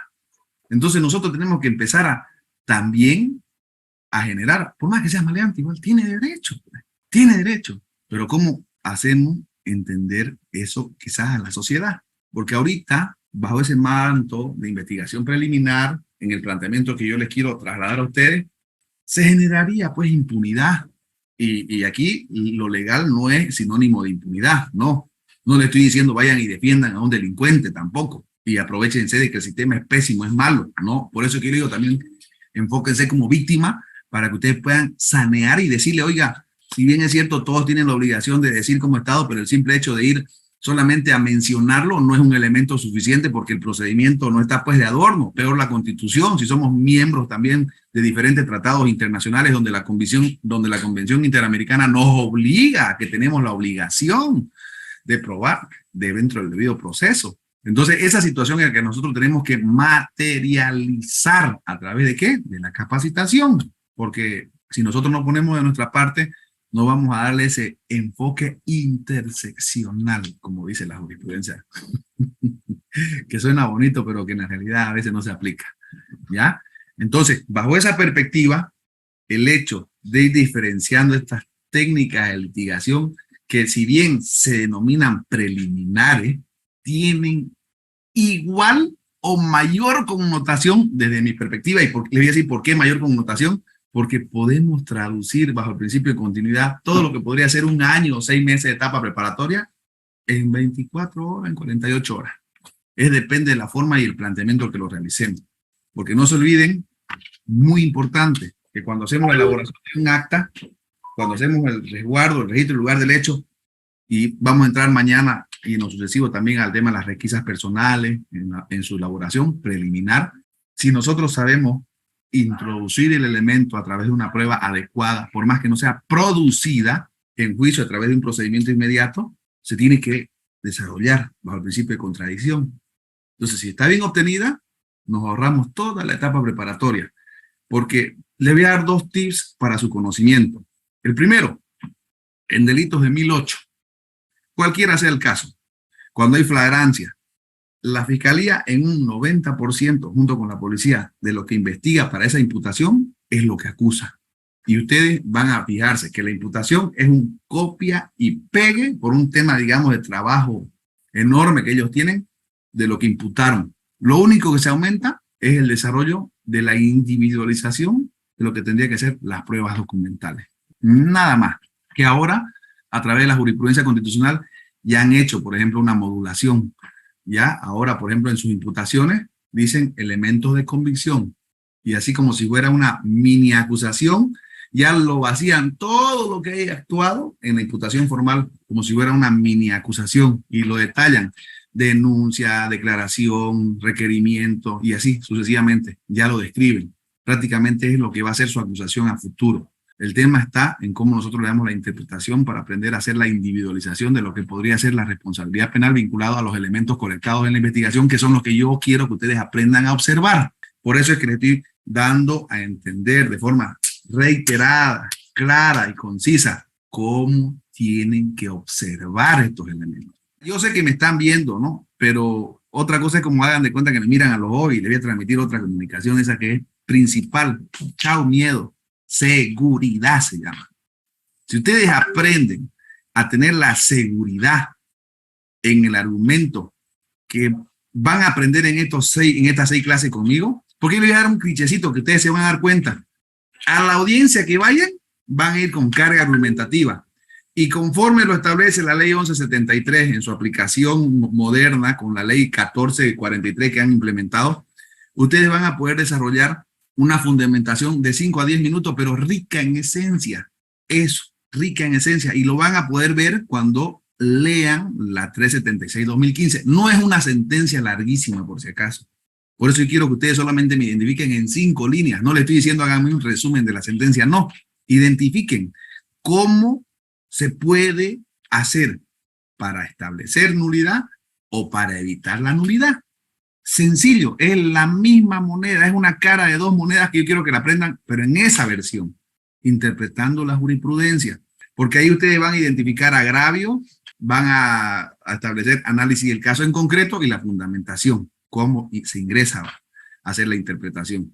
Entonces nosotros tenemos que empezar también a generar, por más que sea maleante, igual tiene derecho, pero ¿cómo hacemos entender eso quizás a la sociedad? Porque ahorita, bajo ese manto de investigación preliminar, en el planteamiento que yo les quiero trasladar a ustedes, se generaría pues impunidad. Y aquí lo legal no es sinónimo de impunidad, no le estoy diciendo vayan y defiendan a un delincuente tampoco, y aprovechense de que el sistema es pésimo, es malo, no, por eso quiero digo también, enfóquense como víctima, para que ustedes puedan sanear y decirle, oiga, si bien es cierto, todos tienen la obligación de decir como Estado, pero el simple hecho de ir solamente a mencionarlo no es un elemento suficiente porque el procedimiento no está pues de adorno. Peor la Constitución, si somos miembros también de diferentes tratados internacionales donde la Convención Interamericana nos obliga, que tenemos la obligación de probar dentro del debido proceso. Entonces, esa situación es la que nosotros tenemos que materializar a través de ¿qué? De la capacitación, porque si nosotros no ponemos de nuestra parte, no vamos a darle ese enfoque interseccional, como dice la jurisprudencia, que suena bonito, pero que en la realidad a veces no se aplica, ¿ya? Entonces, bajo esa perspectiva, el hecho de ir diferenciando estas técnicas de litigación, que si bien se denominan preliminares, tienen igual o mayor connotación desde mi perspectiva, y les voy a decir por qué mayor connotación, porque podemos traducir bajo el principio de continuidad todo lo que podría ser un año o 6 meses de etapa preparatoria en 24 horas, en 48 horas. Depende de la forma y el planteamiento que lo realicemos. Porque no se olviden, muy importante, que cuando hacemos la elaboración de un acta, cuando hacemos el resguardo, el registro del lugar del hecho, y vamos a entrar mañana y en lo sucesivo también al tema de las requisas personales, en su elaboración preliminar, si nosotros sabemos introducir el elemento a través de una prueba adecuada, por más que no sea producida en juicio a través de un procedimiento inmediato, se tiene que desarrollar bajo el principio de contradicción. Entonces, si está bien obtenida, nos ahorramos toda la etapa preparatoria, porque le voy a dar 2 tips para su conocimiento. El primero, en delitos de 1008, cualquiera sea el caso, cuando hay flagrancia, la fiscalía en un 90% junto con la policía de lo que investiga para esa imputación es lo que acusa. Y ustedes van a fijarse que la imputación es un copia y pegue por un tema, digamos, de trabajo enorme que ellos tienen de lo que imputaron. Lo único que se aumenta es el desarrollo de la individualización de lo que tendría que ser las pruebas documentales. Nada más. Que ahora, a través de la jurisprudencia constitucional, ya han hecho, por ejemplo, una modulación. Ya ahora, por ejemplo, en sus imputaciones dicen elementos de convicción. Y así como si fuera una mini acusación, ya lo vacían todo lo que haya actuado en la imputación formal como si fuera una mini acusación y lo detallan. Denuncia, declaración, requerimiento y así sucesivamente. Ya lo describen. Prácticamente es lo que va a ser su acusación a futuro. El tema está en cómo nosotros le damos la interpretación para aprender a hacer la individualización de lo que podría ser la responsabilidad penal vinculado a los elementos colectados en la investigación, que son los que yo quiero que ustedes aprendan a observar. Por eso es que les estoy dando a entender de forma reiterada, clara y concisa cómo tienen que observar estos elementos. Yo sé que me están viendo, ¿no? Pero otra cosa es como hagan de cuenta que me miran a los ojos y les voy a transmitir otra comunicación, esa que es principal. Chao miedo. Seguridad se llama. Si ustedes aprenden a tener la seguridad en el argumento que van a aprender en estas 6 clases conmigo, porque les voy a dar un clichecito que ustedes se van a dar cuenta. A la audiencia que vayan, van a ir con carga argumentativa. Y conforme lo establece la ley 1173 en su aplicación moderna con la ley 1443 que han implementado, ustedes van a poder desarrollar una fundamentación de 5 a 10 minutos, pero rica en esencia. Eso, rica en esencia. Y lo van a poder ver cuando lean la 376-2015. No es una sentencia larguísima, por si acaso. Por eso yo quiero que ustedes solamente me identifiquen en 5 líneas. No le estoy diciendo háganme un resumen de la sentencia, no. Identifiquen cómo se puede hacer para establecer nulidad o para evitar la nulidad. Sencillo, es la misma moneda, es una cara de 2 monedas que yo quiero que la aprendan, pero en esa versión, interpretando la jurisprudencia, porque ahí ustedes van a identificar agravio, van a establecer análisis del caso en concreto y la fundamentación, cómo se ingresa a hacer la interpretación.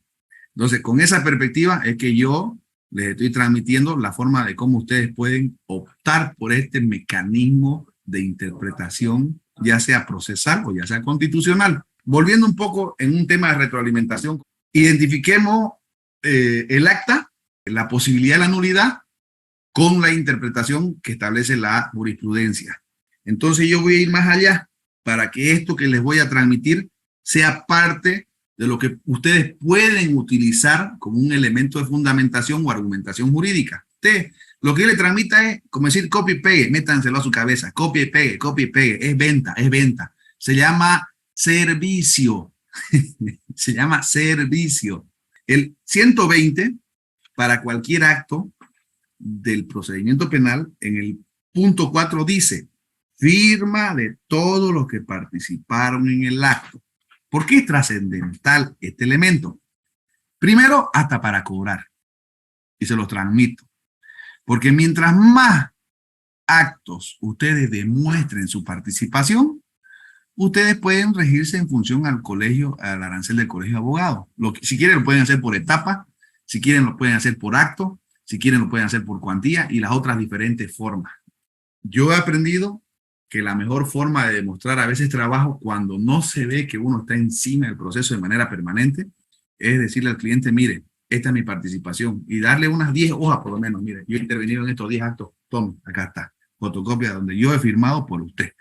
Entonces, con esa perspectiva es que yo les estoy transmitiendo la forma de cómo ustedes pueden optar por este mecanismo de interpretación, ya sea procesal o ya sea constitucional. Volviendo un poco en un tema de retroalimentación, identifiquemos el acta, la posibilidad de la nulidad, con la interpretación que establece la jurisprudencia. Entonces yo voy a ir más allá para que esto que les voy a transmitir sea parte de lo que ustedes pueden utilizar como un elemento de fundamentación o argumentación jurídica. Usted, lo que yo le transmita es como decir copia y pegue, métanselo a su cabeza, copia y pegue, es venta, se llama servicio. Se llama servicio. El 120, para cualquier acto del procedimiento penal, en el punto 4 dice, firma de todos los que participaron en el acto. ¿Por qué es trascendental este elemento? Primero, hasta para cobrar. Y se los transmito. Porque mientras más actos ustedes demuestren su participación, ustedes pueden regirse en función al colegio, al arancel del colegio de abogados. Si quieren lo pueden hacer por etapa, si quieren lo pueden hacer por acto, si quieren lo pueden hacer por cuantía y las otras diferentes formas. Yo he aprendido que la mejor forma de demostrar a veces trabajo cuando no se ve que uno está encima del proceso de manera permanente es decirle al cliente, mire, esta es mi participación y darle unas 10 hojas por lo menos. Mire, yo he intervenido en estos 10 actos, tome, acá está, fotocopia donde yo he firmado por usted.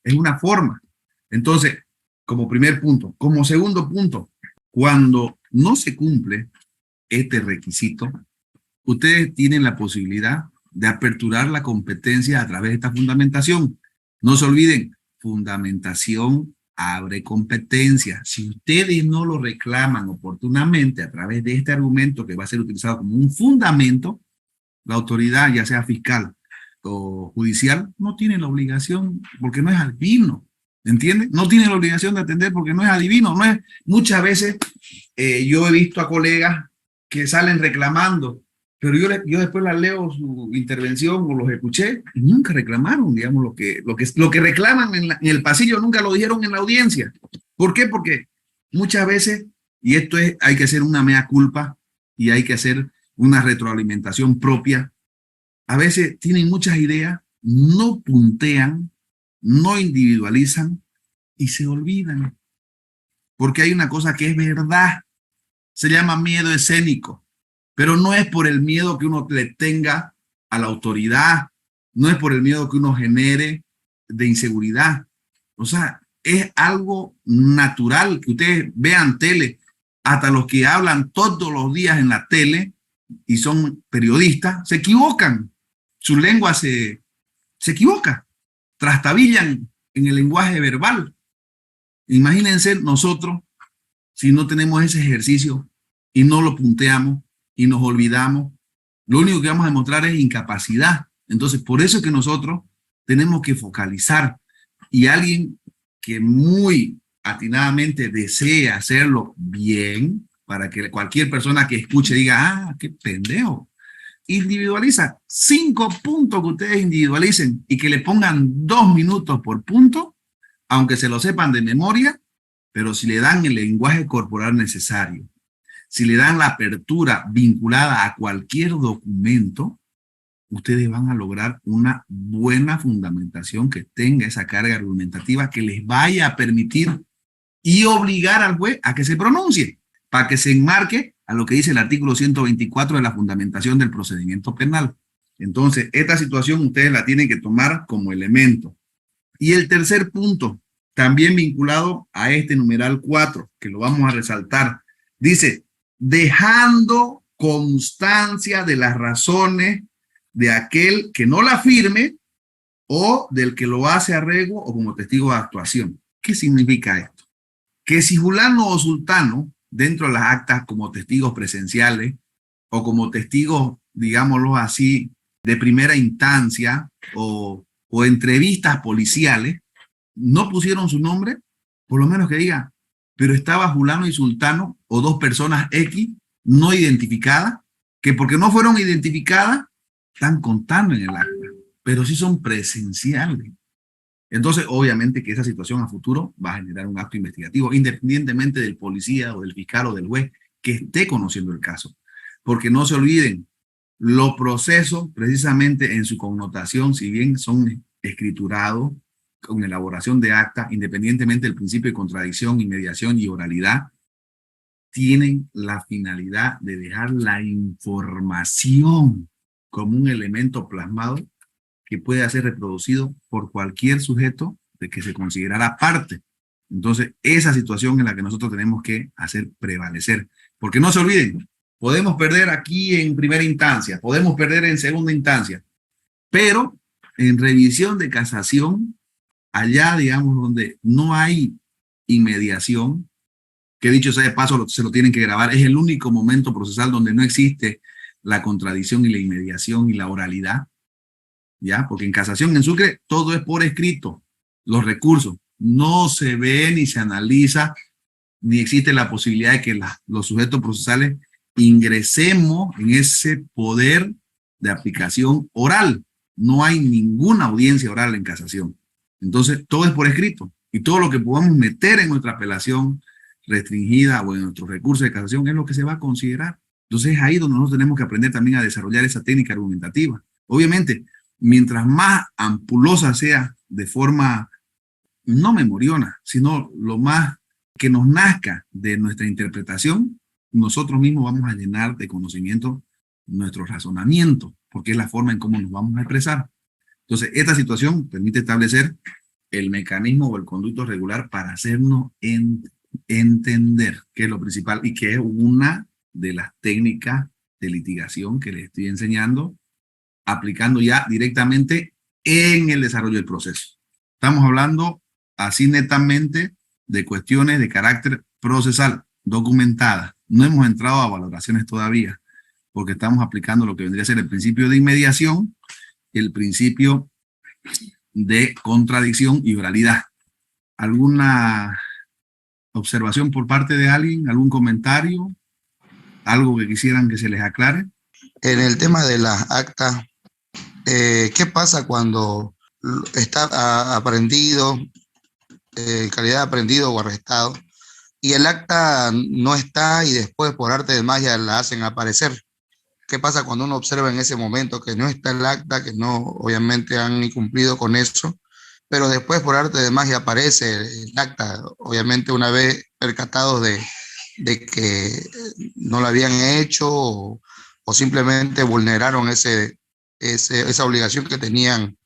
Es una forma. Entonces, como primer punto. Como segundo punto, cuando no se cumple este requisito, ustedes tienen la posibilidad de aperturar la competencia a través de esta fundamentación. No se olviden, fundamentación abre competencia. Si ustedes no lo reclaman oportunamente a través de este argumento que va a ser utilizado como un fundamento, la autoridad, ya sea fiscal o judicial, no tiene la obligación, porque no es albino, ¿entiende? No tiene la obligación de atender porque no es adivino, no es. Muchas veces yo he visto a colegas que salen reclamando, pero yo después las leo su intervención o los escuché y nunca reclamaron, digamos, lo que reclaman en el pasillo nunca lo dijeron en la audiencia. ¿Por qué? Porque muchas veces, y esto es, hay que hacer una mea culpa y hay que hacer una retroalimentación propia. A veces tienen muchas ideas, no puntean, no individualizan y se olvidan. Porque hay una cosa que es verdad, se llama miedo escénico, pero no es por el miedo que uno le tenga a la autoridad, no es por el miedo que uno genere de inseguridad. O sea, es algo natural que ustedes vean tele, hasta los que hablan todos los días en la tele y son periodistas, se equivocan, su lengua se equivoca, trastabillan en el lenguaje verbal. Imagínense nosotros si no tenemos ese ejercicio y no lo punteamos y nos olvidamos, lo único que vamos a demostrar es incapacidad. Entonces, por eso es que nosotros tenemos que focalizar, y alguien que muy atinadamente desea hacerlo bien, para que cualquier persona que escuche diga, ah, qué pendejo, individualiza 5 puntos que ustedes individualicen y que le pongan 2 minutos por punto, aunque se lo sepan de memoria, pero si le dan el lenguaje corporal necesario, si le dan la apertura vinculada a cualquier documento, ustedes van a lograr una buena fundamentación que tenga esa carga argumentativa que les vaya a permitir y obligar al juez a que se pronuncie, para que se enmarque a lo que dice el artículo 124 de la fundamentación del procedimiento penal. Entonces, esta situación ustedes la tienen que tomar como elemento. Y el tercer punto, también vinculado a este numeral 4, que lo vamos a resaltar, dice, dejando constancia de las razones de aquel que no la firme o del que lo hace a rego o como testigo de actuación. ¿Qué significa esto? Que si fulano o sultano, dentro de las actas como testigos presenciales o como testigos, digámoslo así, de primera instancia o entrevistas policiales, no pusieron su nombre, por lo menos que diga, pero estaba fulano y sultano o 2 personas X no identificadas, que porque no fueron identificadas, están contando en el acta, pero sí son presenciales. Entonces, obviamente que esa situación a futuro va a generar un acto investigativo, independientemente del policía o del fiscal o del juez que esté conociendo el caso. Porque no se olviden, los procesos, precisamente en su connotación, si bien son escriturados con elaboración de acta, independientemente del principio de contradicción, inmediación y oralidad, tienen la finalidad de dejar la información como un elemento plasmado que puede ser reproducido por cualquier sujeto de que se considerara parte. Entonces, esa situación es la que nosotros tenemos que hacer prevalecer. Porque no se olviden, podemos perder aquí en primera instancia, podemos perder en segunda instancia, pero en revisión de casación, allá, digamos, donde no hay inmediación, que dicho sea de paso, se lo tienen que grabar, es el único momento procesal donde no existe la contradicción y la inmediación y la oralidad, ¿ya? Porque en casación, en Sucre, todo es por escrito, los recursos, no se ve ni se analiza, ni existe la posibilidad de que los sujetos procesales ingresemos en ese poder de aplicación oral. No hay ninguna audiencia oral en casación. Entonces, todo es por escrito. Y todo lo que podamos meter en nuestra apelación restringida o en nuestros recursos de casación es lo que se va a considerar. Entonces, es ahí donde nosotros tenemos que aprender también a desarrollar esa técnica argumentativa. Obviamente, mientras más ampulosa sea de forma no memoriona, sino lo más que nos nazca de nuestra interpretación, nosotros mismos vamos a llenar de conocimiento nuestro razonamiento, porque es la forma en cómo nos vamos a expresar. Entonces, esta situación permite establecer el mecanismo o el conducto regular para hacernos entender, que es lo principal y que es una de las técnicas de litigación que les estoy enseñando, aplicando ya directamente en el desarrollo del proceso. Estamos hablando así netamente de cuestiones de carácter procesal, documentadas. No hemos entrado a valoraciones todavía, porque estamos aplicando lo que vendría a ser el principio de inmediación, el principio de contradicción y oralidad. ¿Alguna observación por parte de alguien? ¿Algún comentario? ¿Algo que quisieran que se les aclare? En el tema de las actas, ¿qué pasa cuando está aprehendido, calidad de aprehendido o arrestado, y el acta no está y después por arte de magia la hacen aparecer? ¿Qué pasa cuando uno observa en ese momento que no está el acta, que no, obviamente han incumplido con eso, pero después por arte de magia aparece el acta, obviamente una vez percatados de que no lo habían hecho o simplemente vulneraron esa obligación que tenían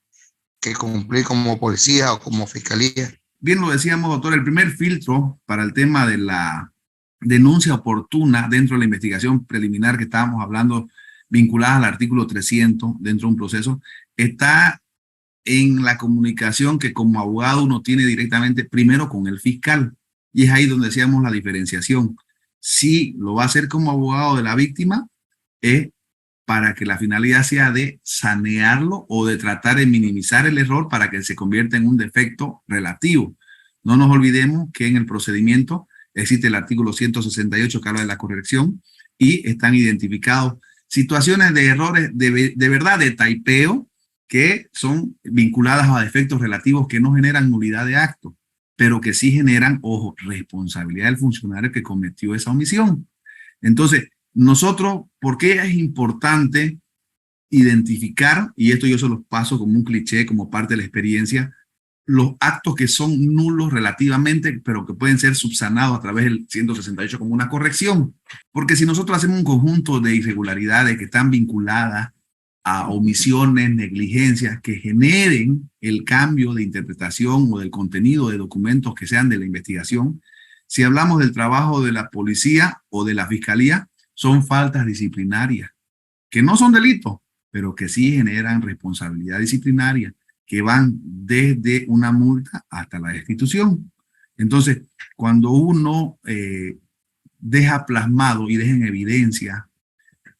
que cumplir como policía o como fiscalía? Bien lo decíamos, doctor, el primer filtro para el tema de la denuncia oportuna dentro de la investigación preliminar que estábamos hablando, vinculada al artículo 300 dentro de un proceso, está en la comunicación que como abogado uno tiene directamente primero con el fiscal. Y es ahí donde decíamos la diferenciación. Si lo va a hacer como abogado de la víctima, es para que la finalidad sea de sanearlo o de tratar de minimizar el error para que se convierta en un defecto relativo. No nos olvidemos que en el procedimiento existe el artículo 168 que habla de la corrección y están identificados situaciones de errores de verdad, de taipeo, que son vinculadas a defectos relativos que no generan nulidad de acto, pero que sí generan, ojo, responsabilidad del funcionario que cometió esa omisión. Entonces, nosotros, ¿por qué es importante identificar, y esto yo se los paso como un cliché, como parte de la experiencia, los actos que son nulos relativamente, pero que pueden ser subsanados a través del 168 como una corrección? Porque si nosotros hacemos un conjunto de irregularidades que están vinculadas a omisiones, negligencias que generen el cambio de interpretación o del contenido de documentos que sean de la investigación, si hablamos del trabajo de la policía o de la fiscalía, son faltas disciplinarias, que no son delitos, pero que sí generan responsabilidad disciplinaria, que van desde una multa hasta la destitución. Entonces, cuando uno deja plasmado y deja en evidencia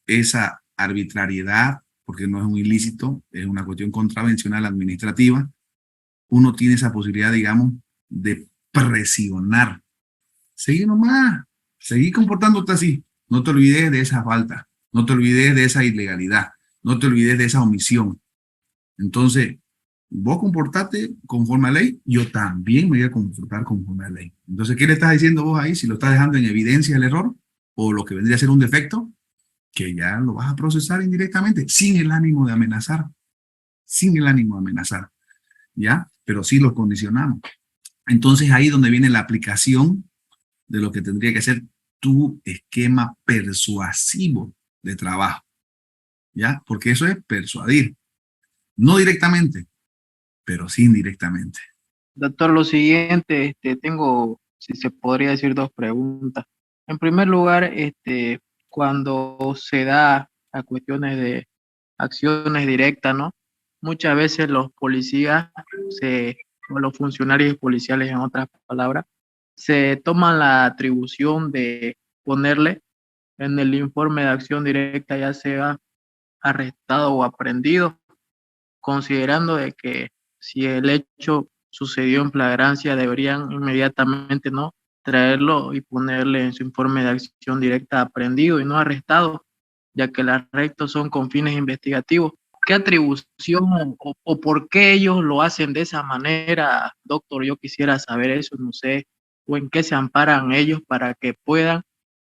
esa arbitrariedad, porque no es un ilícito, es una cuestión contravencional administrativa, uno tiene esa posibilidad, digamos, de presionar. Seguí nomás, seguí comportándote así. No te olvides de esa falta, no te olvides de esa ilegalidad, no te olvides de esa omisión. Entonces, vos comportate conforme a ley, yo también me voy a comportar conforme a ley. Entonces, ¿qué le estás diciendo vos ahí? Si lo estás dejando en evidencia el error o lo que vendría a ser un defecto, que ya lo vas a procesar indirectamente, sin el ánimo de amenazar, ¿ya? Pero sí lo condicionamos. Entonces, ahí es donde viene la aplicación de lo que tendría que ser tu esquema persuasivo de trabajo, ¿ya? Porque eso es persuadir, no directamente, pero sí indirectamente. Doctor, lo siguiente, tengo, si se podría decir, dos preguntas. En primer lugar, cuando se da a cuestiones de acciones directas, ¿no? Muchas veces los policías, o los funcionarios policiales, en otras palabras, se toman la atribución de ponerle en el informe de acción directa, ya sea arrestado o aprehendido, considerando de que si el hecho sucedió en flagrancia, deberían inmediatamente, ¿no?, traerlo y ponerle en su informe de acción directa aprehendido y no arrestado, ya que los arrestos son con fines investigativos. ¿Qué atribución o por qué ellos lo hacen de esa manera, doctor? Yo quisiera saber eso, no sé, o en qué se amparan ellos para que puedan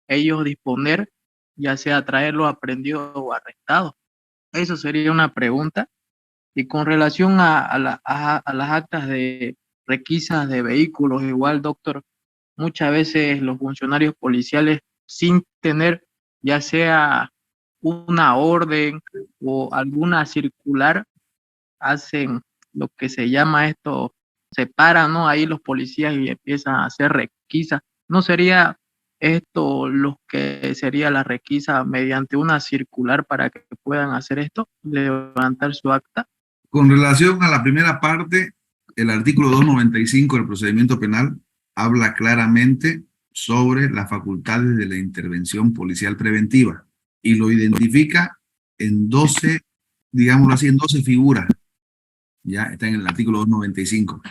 ellos disponer, ya sea traerlo aprehendido o arrestado. Eso sería una pregunta. Y con relación a las actas de requisas de vehículos, igual, doctor, muchas veces los funcionarios policiales, sin tener ya sea una orden o alguna circular, hacen lo que se llama esto, separan, ¿no?, ahí los policías y empiezan a hacer requisas. ¿No sería esto lo que sería la requisa mediante una circular para que puedan hacer esto, levantar su acta? Con relación a la primera parte, el artículo 295 del procedimiento penal habla claramente sobre las facultades de la intervención policial preventiva y lo identifica en 12, digámoslo así, en 12 figuras. Ya está en el artículo 295.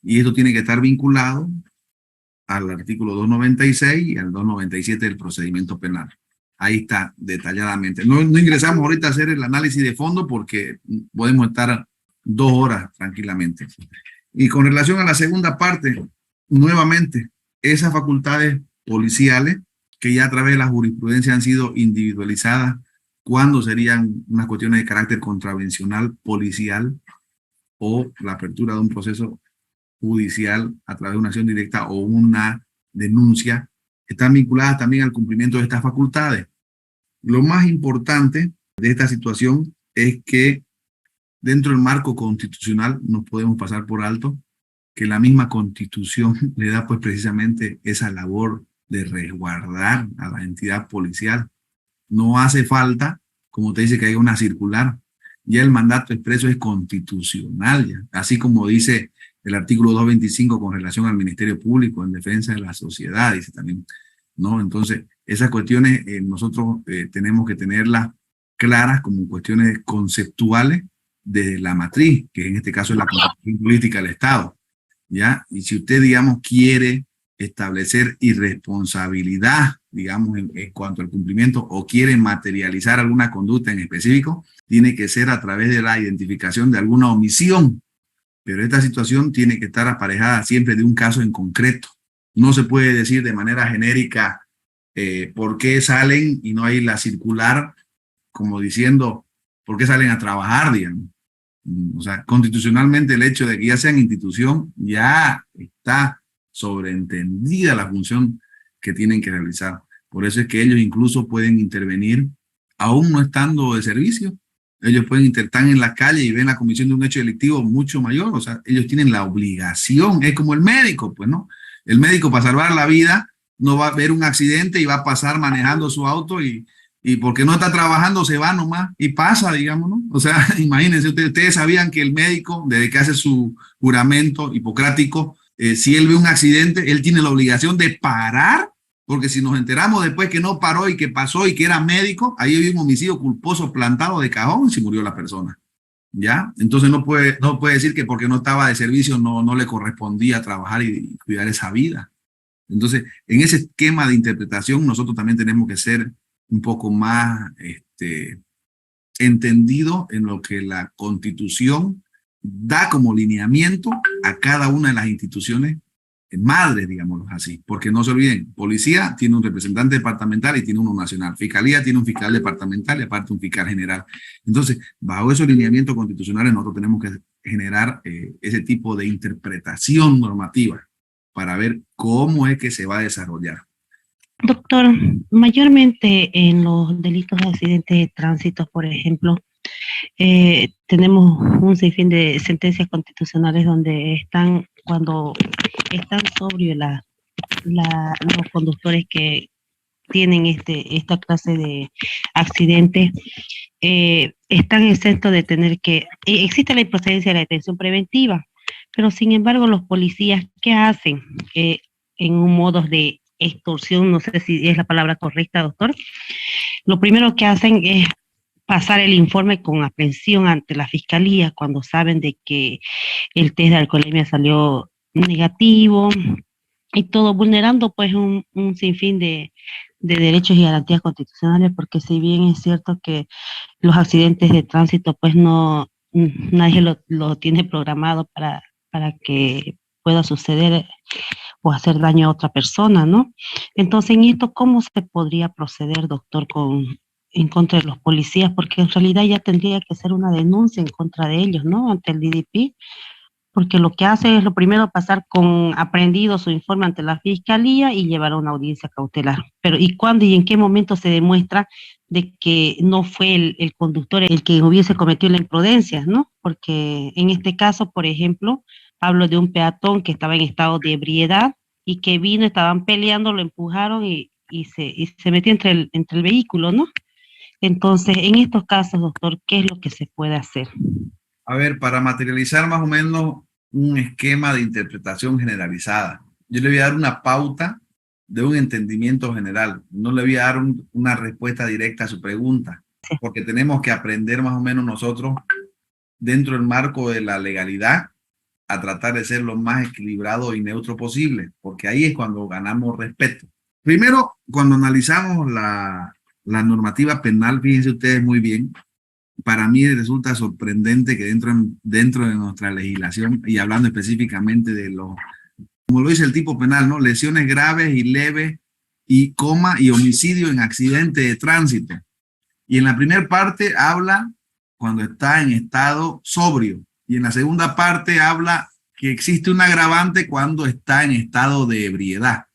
Y esto tiene que estar vinculado al artículo 296 y al 297 del procedimiento penal. Ahí está detalladamente. No ingresamos ahorita a hacer el análisis de fondo porque podemos estar 2 horas tranquilamente. Y con relación a la segunda parte, nuevamente, esas facultades policiales que ya a través de la jurisprudencia han sido individualizadas, cuando serían unas cuestiones de carácter contravencional policial o la apertura de un proceso judicial a través de una acción directa o una denuncia, están vinculadas también al cumplimiento de estas facultades. Lo más importante de esta situación es que dentro del marco constitucional no podemos pasar por alto que la misma Constitución le da pues precisamente esa labor de resguardar a la entidad policial. No hace falta, como te dice, que haya una circular. Ya el mandato expreso es constitucional, ya. Así como dice el artículo 225 con relación al Ministerio Público en defensa de la sociedad, dice también, ¿no? Entonces, esas cuestiones nosotros tenemos que tenerlas claras como cuestiones conceptuales de la matriz, que en este caso es la Constitución Política del Estado, ¿ya? Y si usted, digamos, quiere establecer irresponsabilidad, digamos, en cuanto al cumplimiento o quiere materializar alguna conducta en específico, tiene que ser a través de la identificación de alguna omisión. Pero esta situación tiene que estar aparejada siempre de un caso en concreto. No se puede decir de manera genérica por qué salen y no hay la circular, como diciendo por qué salen a trabajar, digamos. O sea, constitucionalmente el hecho de que ya sean institución ya está sobreentendida la función que tienen que realizar. Por eso es que ellos incluso pueden intervenir aún no estando de servicio. Ellos pueden estar en la calle y ven la comisión de un hecho delictivo mucho mayor. O sea, ellos tienen la obligación. Es como el médico, pues, ¿no? El médico, para salvar la vida, no va a ver un accidente y va a pasar manejando su auto y porque no está trabajando se va nomás y pasa, digamos, ¿no? O sea, imagínense, ustedes sabían que el médico, desde que hace su juramento hipocrático, si él ve un accidente, él tiene la obligación de parar, porque si nos enteramos después que no paró y que pasó y que era médico, ahí había un homicidio culposo plantado de cajón y se murió la persona, ¿ya? Entonces no puede decir que porque no estaba de servicio no le correspondía trabajar y cuidar esa vida. Entonces, en ese esquema de interpretación, nosotros también tenemos que ser un poco más entendido en lo que la Constitución da como lineamiento a cada una de las instituciones madres, digámoslo así, porque no se olviden, policía tiene un representante departamental y tiene uno nacional, fiscalía tiene un fiscal departamental y aparte un fiscal general. Entonces, bajo esos lineamientos constitucionales nosotros tenemos que generar ese tipo de interpretación normativa para ver cómo es que se va a desarrollar. Doctor, mayormente en los delitos de accidentes de tránsito, por ejemplo, tenemos un sinfín de sentencias constitucionales donde están, cuando están sobrios los conductores que tienen esta clase de accidentes, están exentos de tener que, existe la improcedencia de la detención preventiva, pero sin embargo los policías, ¿qué hacen? En un modo de extorsión, no sé si es la palabra correcta, doctor, lo primero que hacen es pasar el informe con aprehensión ante la fiscalía cuando saben de que el test de alcoholemia salió negativo y todo, vulnerando pues un sinfín de derechos y garantías constitucionales, porque si bien es cierto que los accidentes de tránsito pues no, nadie lo tiene programado para que pueda suceder o hacer daño a otra persona, ¿no? Entonces, en esto, ¿cómo se podría proceder, doctor, en contra de los policías? Porque en realidad ya tendría que ser una denuncia en contra de ellos, ¿no? Ante el DDP, porque lo que hace es lo primero pasar con aprehendido su informe ante la fiscalía y llevar a una audiencia cautelar. Pero ¿y cuándo y en qué momento se demuestra de que no fue el conductor el que hubiese cometido la imprudencia, ¿no? Porque en este caso, por ejemplo, hablo de un peatón que estaba en estado de ebriedad y que vino, estaban peleando, lo empujaron y se metió entre el vehículo, ¿no? Entonces, en estos casos, doctor, ¿qué es lo que se puede hacer? A ver, para materializar más o menos un esquema de interpretación generalizada, yo le voy a dar una pauta de un entendimiento general. No le voy a dar una respuesta directa a su pregunta, porque tenemos que aprender más o menos nosotros, dentro del marco de la legalidad, a tratar de ser lo más equilibrado y neutro posible, porque ahí es cuando ganamos respeto. Primero, cuando analizamos la normativa penal, fíjense ustedes muy bien, para mí resulta sorprendente que dentro de nuestra legislación, y hablando específicamente de como lo dice el tipo penal, ¿no? Lesiones graves y leves, y homicidio en accidente de tránsito. Y en la primera parte habla cuando está en estado sobrio. Y en la segunda parte habla que existe un agravante cuando está en estado de ebriedad.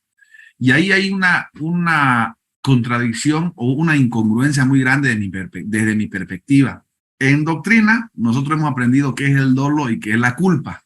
Y ahí hay una contradicción o una incongruencia muy grande desde mi perspectiva. En doctrina, nosotros hemos aprendido qué es el dolo y qué es la culpa.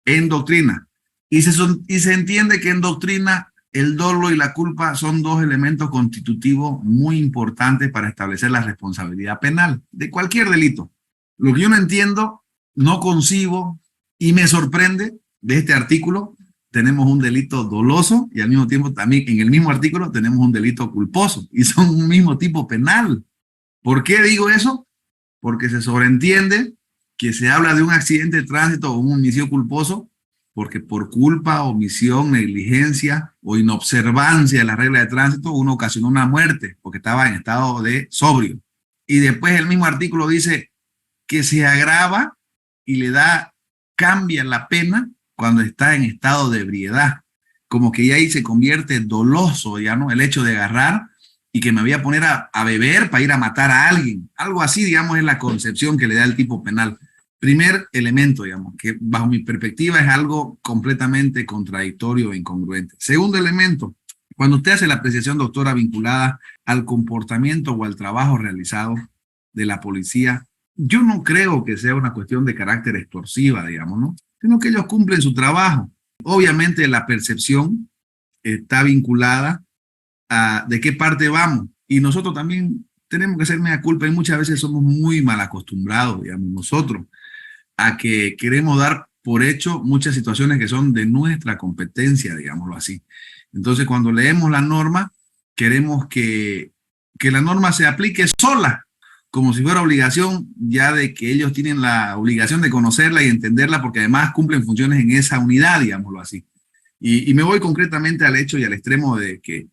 En doctrina. Y se entiende que en doctrina el dolo y la culpa son dos elementos constitutivos muy importantes para establecer la responsabilidad penal de cualquier delito. Lo que yo no entiendo, no concibo y me sorprende de este artículo, tenemos un delito doloso y al mismo tiempo también en el mismo artículo tenemos un delito culposo y son un mismo tipo penal. ¿Por qué digo eso? Porque se sobreentiende que se habla de un accidente de tránsito o un homicidio culposo porque por culpa, omisión, negligencia o inobservancia de la regla de tránsito uno ocasionó una muerte porque estaba en estado de sobrio. Y después el mismo artículo dice que se agrava y cambia la pena cuando está en estado de ebriedad. Como que ya ahí se convierte doloso, ya no, el hecho de agarrar y que me voy a poner a beber para ir a matar a alguien. Algo así, digamos, es la concepción que le da el tipo penal. Primer elemento, digamos, que bajo mi perspectiva es algo completamente contradictorio e incongruente. Segundo elemento, cuando usted hace la apreciación, doctora, vinculada al comportamiento o al trabajo realizado de la policía, yo no creo que sea una cuestión de carácter extorsiva, digamos, ¿no? Sino que ellos cumplen su trabajo. Obviamente la percepción está vinculada a de qué parte vamos. Y nosotros también tenemos que hacer mea culpa y muchas veces somos muy mal acostumbrados, digamos, nosotros, a que queremos dar por hecho muchas situaciones que son de nuestra competencia, digámoslo así. Entonces, cuando leemos la norma, queremos que la norma se aplique sola, como si fuera obligación ya de que ellos tienen la obligación de conocerla y entenderla, porque además cumplen funciones en esa unidad, digámoslo así. Y me voy concretamente al hecho y al extremo de que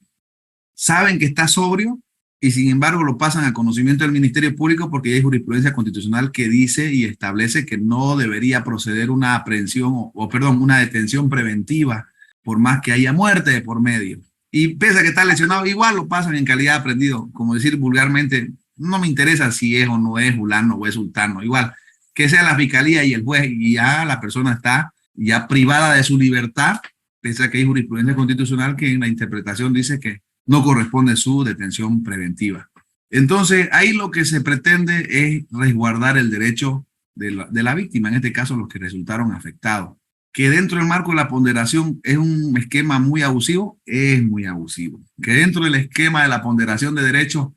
saben que está sobrio, y sin embargo lo pasan a conocimiento del Ministerio Público porque hay jurisprudencia constitucional que dice y establece que no debería proceder una aprehensión una detención preventiva por más que haya muerte de por medio. Y pese a que está lesionado, igual lo pasan en calidad de aprendido, como decir vulgarmente, no me interesa si es o no es fulano o es sultano, igual que sea la fiscalía y el juez y ya la persona está ya privada de su libertad, pese a que hay jurisprudencia constitucional que en la interpretación dice que no corresponde su detención preventiva. Entonces, ahí lo que se pretende es resguardar el derecho de la víctima, en este caso los que resultaron afectados. Que dentro del marco de la ponderación es un esquema muy abusivo, es muy abusivo. Que dentro del esquema de la ponderación de derechos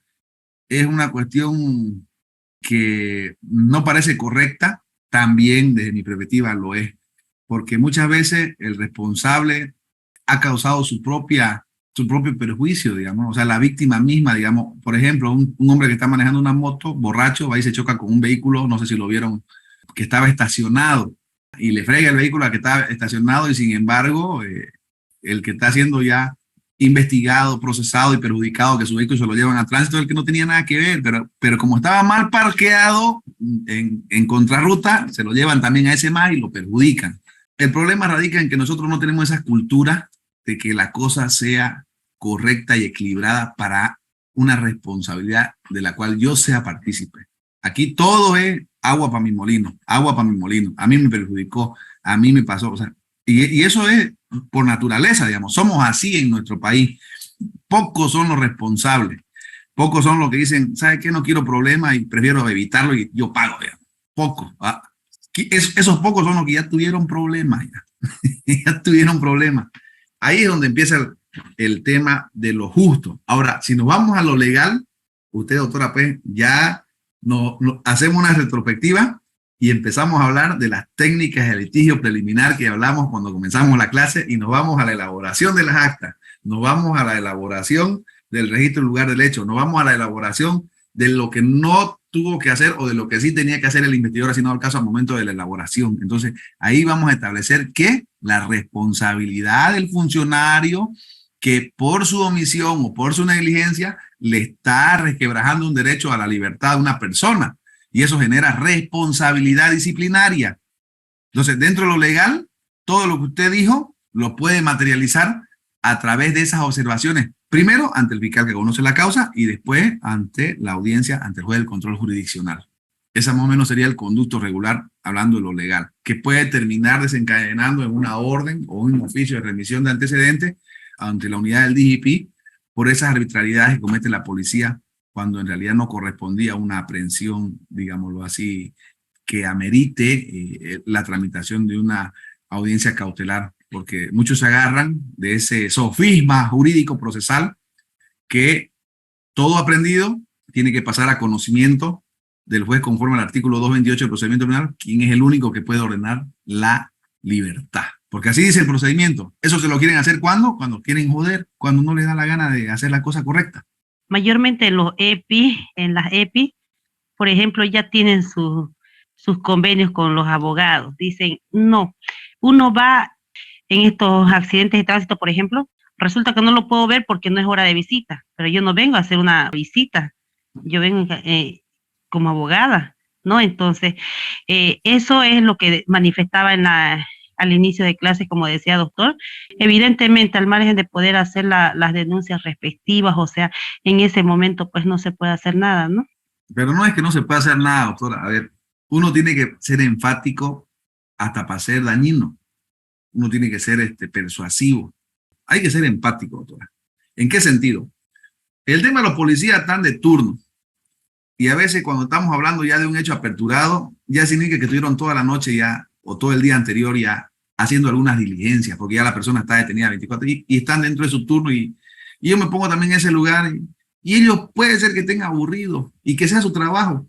es una cuestión que no parece correcta, también desde mi perspectiva lo es. Porque muchas veces el responsable ha causado su propio perjuicio, digamos, o sea, la víctima misma, digamos, por ejemplo, un hombre que está manejando una moto, borracho, va y se choca con un vehículo, no sé si lo vieron, que estaba estacionado, y le frega el vehículo al que estaba estacionado, y sin embargo, el que está siendo ya investigado, procesado y perjudicado, que su vehículo se lo llevan a tránsito, el que no tenía nada que ver, pero como estaba mal parqueado en contrarruta, se lo llevan también a ese más y lo perjudican. El problema radica en que nosotros no tenemos esa cultura de que la cosa sea correcta y equilibrada para una responsabilidad de la cual yo sea partícipe. Aquí todo es agua para mi molino, agua para mi molino. A mí me perjudicó, a mí me pasó. O sea, y eso es por naturaleza, digamos. Somos así en nuestro país. Pocos son los responsables. Pocos son los que dicen, ¿sabe qué? No quiero problemas y prefiero evitarlo y yo pago. Digamos. Pocos. Esos pocos son los que ya tuvieron problemas. Ya tuvieron problemas. Ahí es donde empieza el tema de lo justo. Ahora, si nos vamos a lo legal, usted, doctora, pues ya hacemos una retrospectiva y empezamos a hablar de las técnicas de litigio preliminar que hablamos cuando comenzamos la clase y nos vamos a la elaboración de las actas, nos vamos a la elaboración del registro del lugar del hecho, nos vamos a la elaboración de lo que no tuvo que hacer o de lo que sí tenía que hacer el investigador haciendo el caso al momento de la elaboración. Entonces, ahí vamos a establecer que la responsabilidad del funcionario que por su omisión o por su negligencia le está resquebrajando un derecho a la libertad de una persona, y eso genera responsabilidad disciplinaria. Entonces, dentro de lo legal, todo lo que usted dijo lo puede materializar a través de esas observaciones. Primero, ante el fiscal que conoce la causa y después ante la audiencia, ante el juez del control jurisdiccional. Esa más o menos sería el conducto regular, hablando de lo legal, que puede terminar desencadenando en una orden o un oficio de remisión de antecedentes ante la unidad del DGP por esas arbitrariedades que comete la policía cuando en realidad no correspondía a una aprehensión, digámoslo así, que amerite la tramitación de una audiencia cautelar, porque muchos se agarran de ese sofisma jurídico procesal que todo aprendido tiene que pasar a conocimiento del juez conforme al artículo 228 del procedimiento penal, quien es el único que puede ordenar la libertad. Porque así dice el procedimiento. Eso se lo quieren hacer ¿cuándo? Cuando quieren joder, cuando no les da la gana de hacer la cosa correcta. Mayormente en los EPI, en las EPI, por ejemplo, ya tienen sus convenios con los abogados. Dicen, no, uno va en estos accidentes de tránsito, por ejemplo, resulta que no lo puedo ver porque no es hora de visita, pero yo no vengo a hacer una visita, yo vengo como abogada, ¿no? Entonces, eso es lo que manifestaba al inicio de clase, como decía doctor. Evidentemente, al margen de poder hacer las denuncias respectivas, o sea, en ese momento, pues no se puede hacer nada, ¿no? Pero no es que no se pueda hacer nada, doctora. A ver, uno tiene que ser enfático hasta para ser dañino. Uno tiene que ser persuasivo. Hay que ser empático, doctora. ¿En qué sentido? El tema de los policías están de turno. Y a veces cuando estamos hablando ya de un hecho aperturado, ya significa que estuvieron toda la noche ya, o todo el día anterior ya, haciendo algunas diligencias, porque ya la persona está detenida 24 y están dentro de su turno. Y yo me pongo también en ese lugar. Y ellos puede ser que estén aburridos y que sea su trabajo.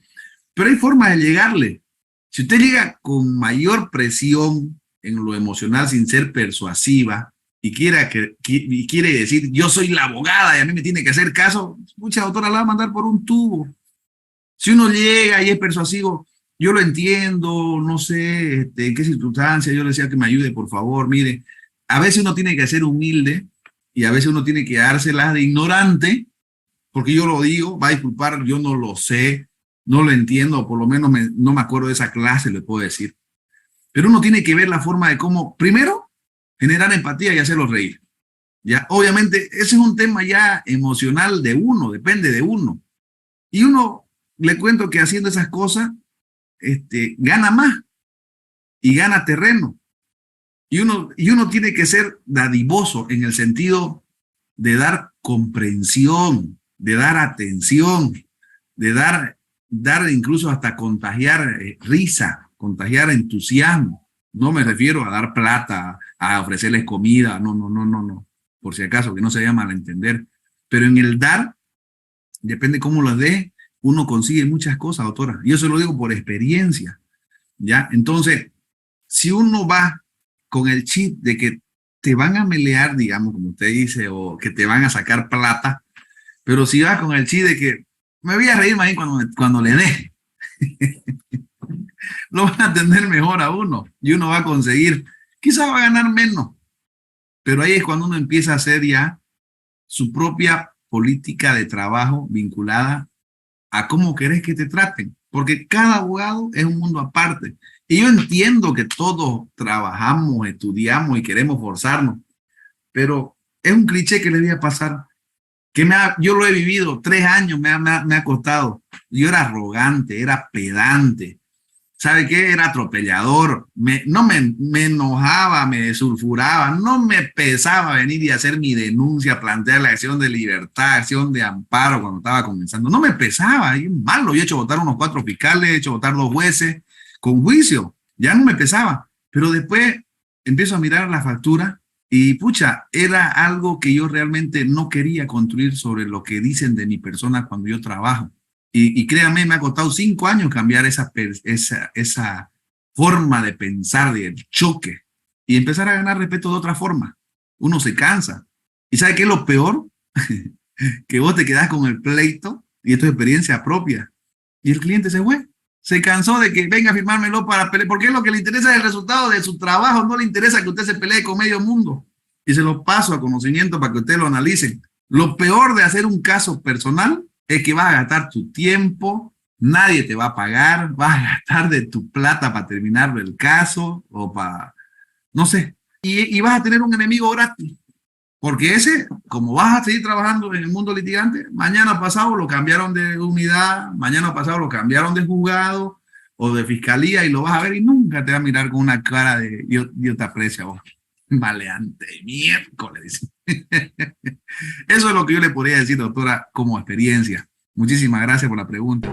Pero hay formas de llegarle. Si usted llega con mayor presión en lo emocional sin ser persuasiva y quiere decir yo soy la abogada y a mí me tiene que hacer caso, mucha doctora la va a mandar por un tubo. Si uno llega y es persuasivo, yo lo entiendo, no sé en qué circunstancias, yo le decía que me ayude, por favor, mire, a veces uno tiene que ser humilde y a veces uno tiene que dárselas de ignorante, porque yo lo digo, va a disculpar, yo no lo sé, no lo entiendo, o por lo menos no me acuerdo de esa clase, le puedo decir. Pero uno tiene que ver la forma de cómo, primero, generar empatía y hacerlos reír. Ya, obviamente, ese es un tema ya emocional de uno, depende de uno. Y uno, le cuento que haciendo esas cosas, gana más y gana terreno. Y uno tiene que ser dadivoso en el sentido de dar comprensión, de dar atención, de dar incluso hasta contagiar risa, contagiar entusiasmo. No me refiero a dar plata, a ofrecerles comida, no, por si acaso, que no se vaya a malentender. Pero en el dar, depende cómo lo dé, uno consigue muchas cosas, doctora. Yo se lo digo por experiencia, ¿ya? Entonces, si uno va con el chip de que te van a melear, digamos, como usted dice, o que te van a sacar plata, pero si vas con el chip de que me voy a reír más bien cuando le dé, lo van a atender mejor a uno y uno va a conseguir, quizás va a ganar menos, pero ahí es cuando uno empieza a hacer ya su propia política de trabajo vinculada a cómo querés que te traten, porque cada abogado es un mundo aparte. Y yo entiendo que todos trabajamos, estudiamos y queremos forzarnos, pero es un cliché que le voy a pasar, que yo lo he vivido, 3 años me ha costado. Yo era arrogante, era pedante, ¿sabe qué? Era atropellador, me enojaba, me sulfuraba, no me pesaba venir y hacer mi denuncia, plantear la acción de libertad, acción de amparo cuando estaba comenzando, no me pesaba, y malo, yo he hecho votar unos 4 fiscales, he hecho votar 2 jueces, con juicio, ya no me pesaba, pero después empiezo a mirar la factura y pucha, era algo que yo realmente no quería construir sobre lo que dicen de mi persona cuando yo trabajo. Y créanme, me ha costado 5 años cambiar esa forma de pensar, del choque, y empezar a ganar respeto de otra forma. Uno se cansa. ¿Y sabe qué es lo peor? Que vos te quedás con el pleito, y esto es experiencia propia. Y el cliente se fue. Se cansó de que venga a firmármelo para pelear, porque es lo que le interesa es el resultado de su trabajo, no le interesa que usted se pelee con medio mundo. Y se lo paso a conocimiento para que usted lo analice. Lo peor de hacer un caso personal es que vas a gastar tu tiempo, nadie te va a pagar, vas a gastar de tu plata para terminar el caso o para, no sé, y vas a tener un enemigo gratis. Porque ese, como vas a seguir trabajando en el mundo litigante, mañana pasado lo cambiaron de unidad, mañana pasado lo cambiaron de juzgado o de fiscalía y lo vas a ver y nunca te va a mirar con una cara de yo te aprecio a vos. Maleante, miércoles. Eso es lo que yo le podría decir, doctora, como experiencia. Muchísimas gracias por la pregunta.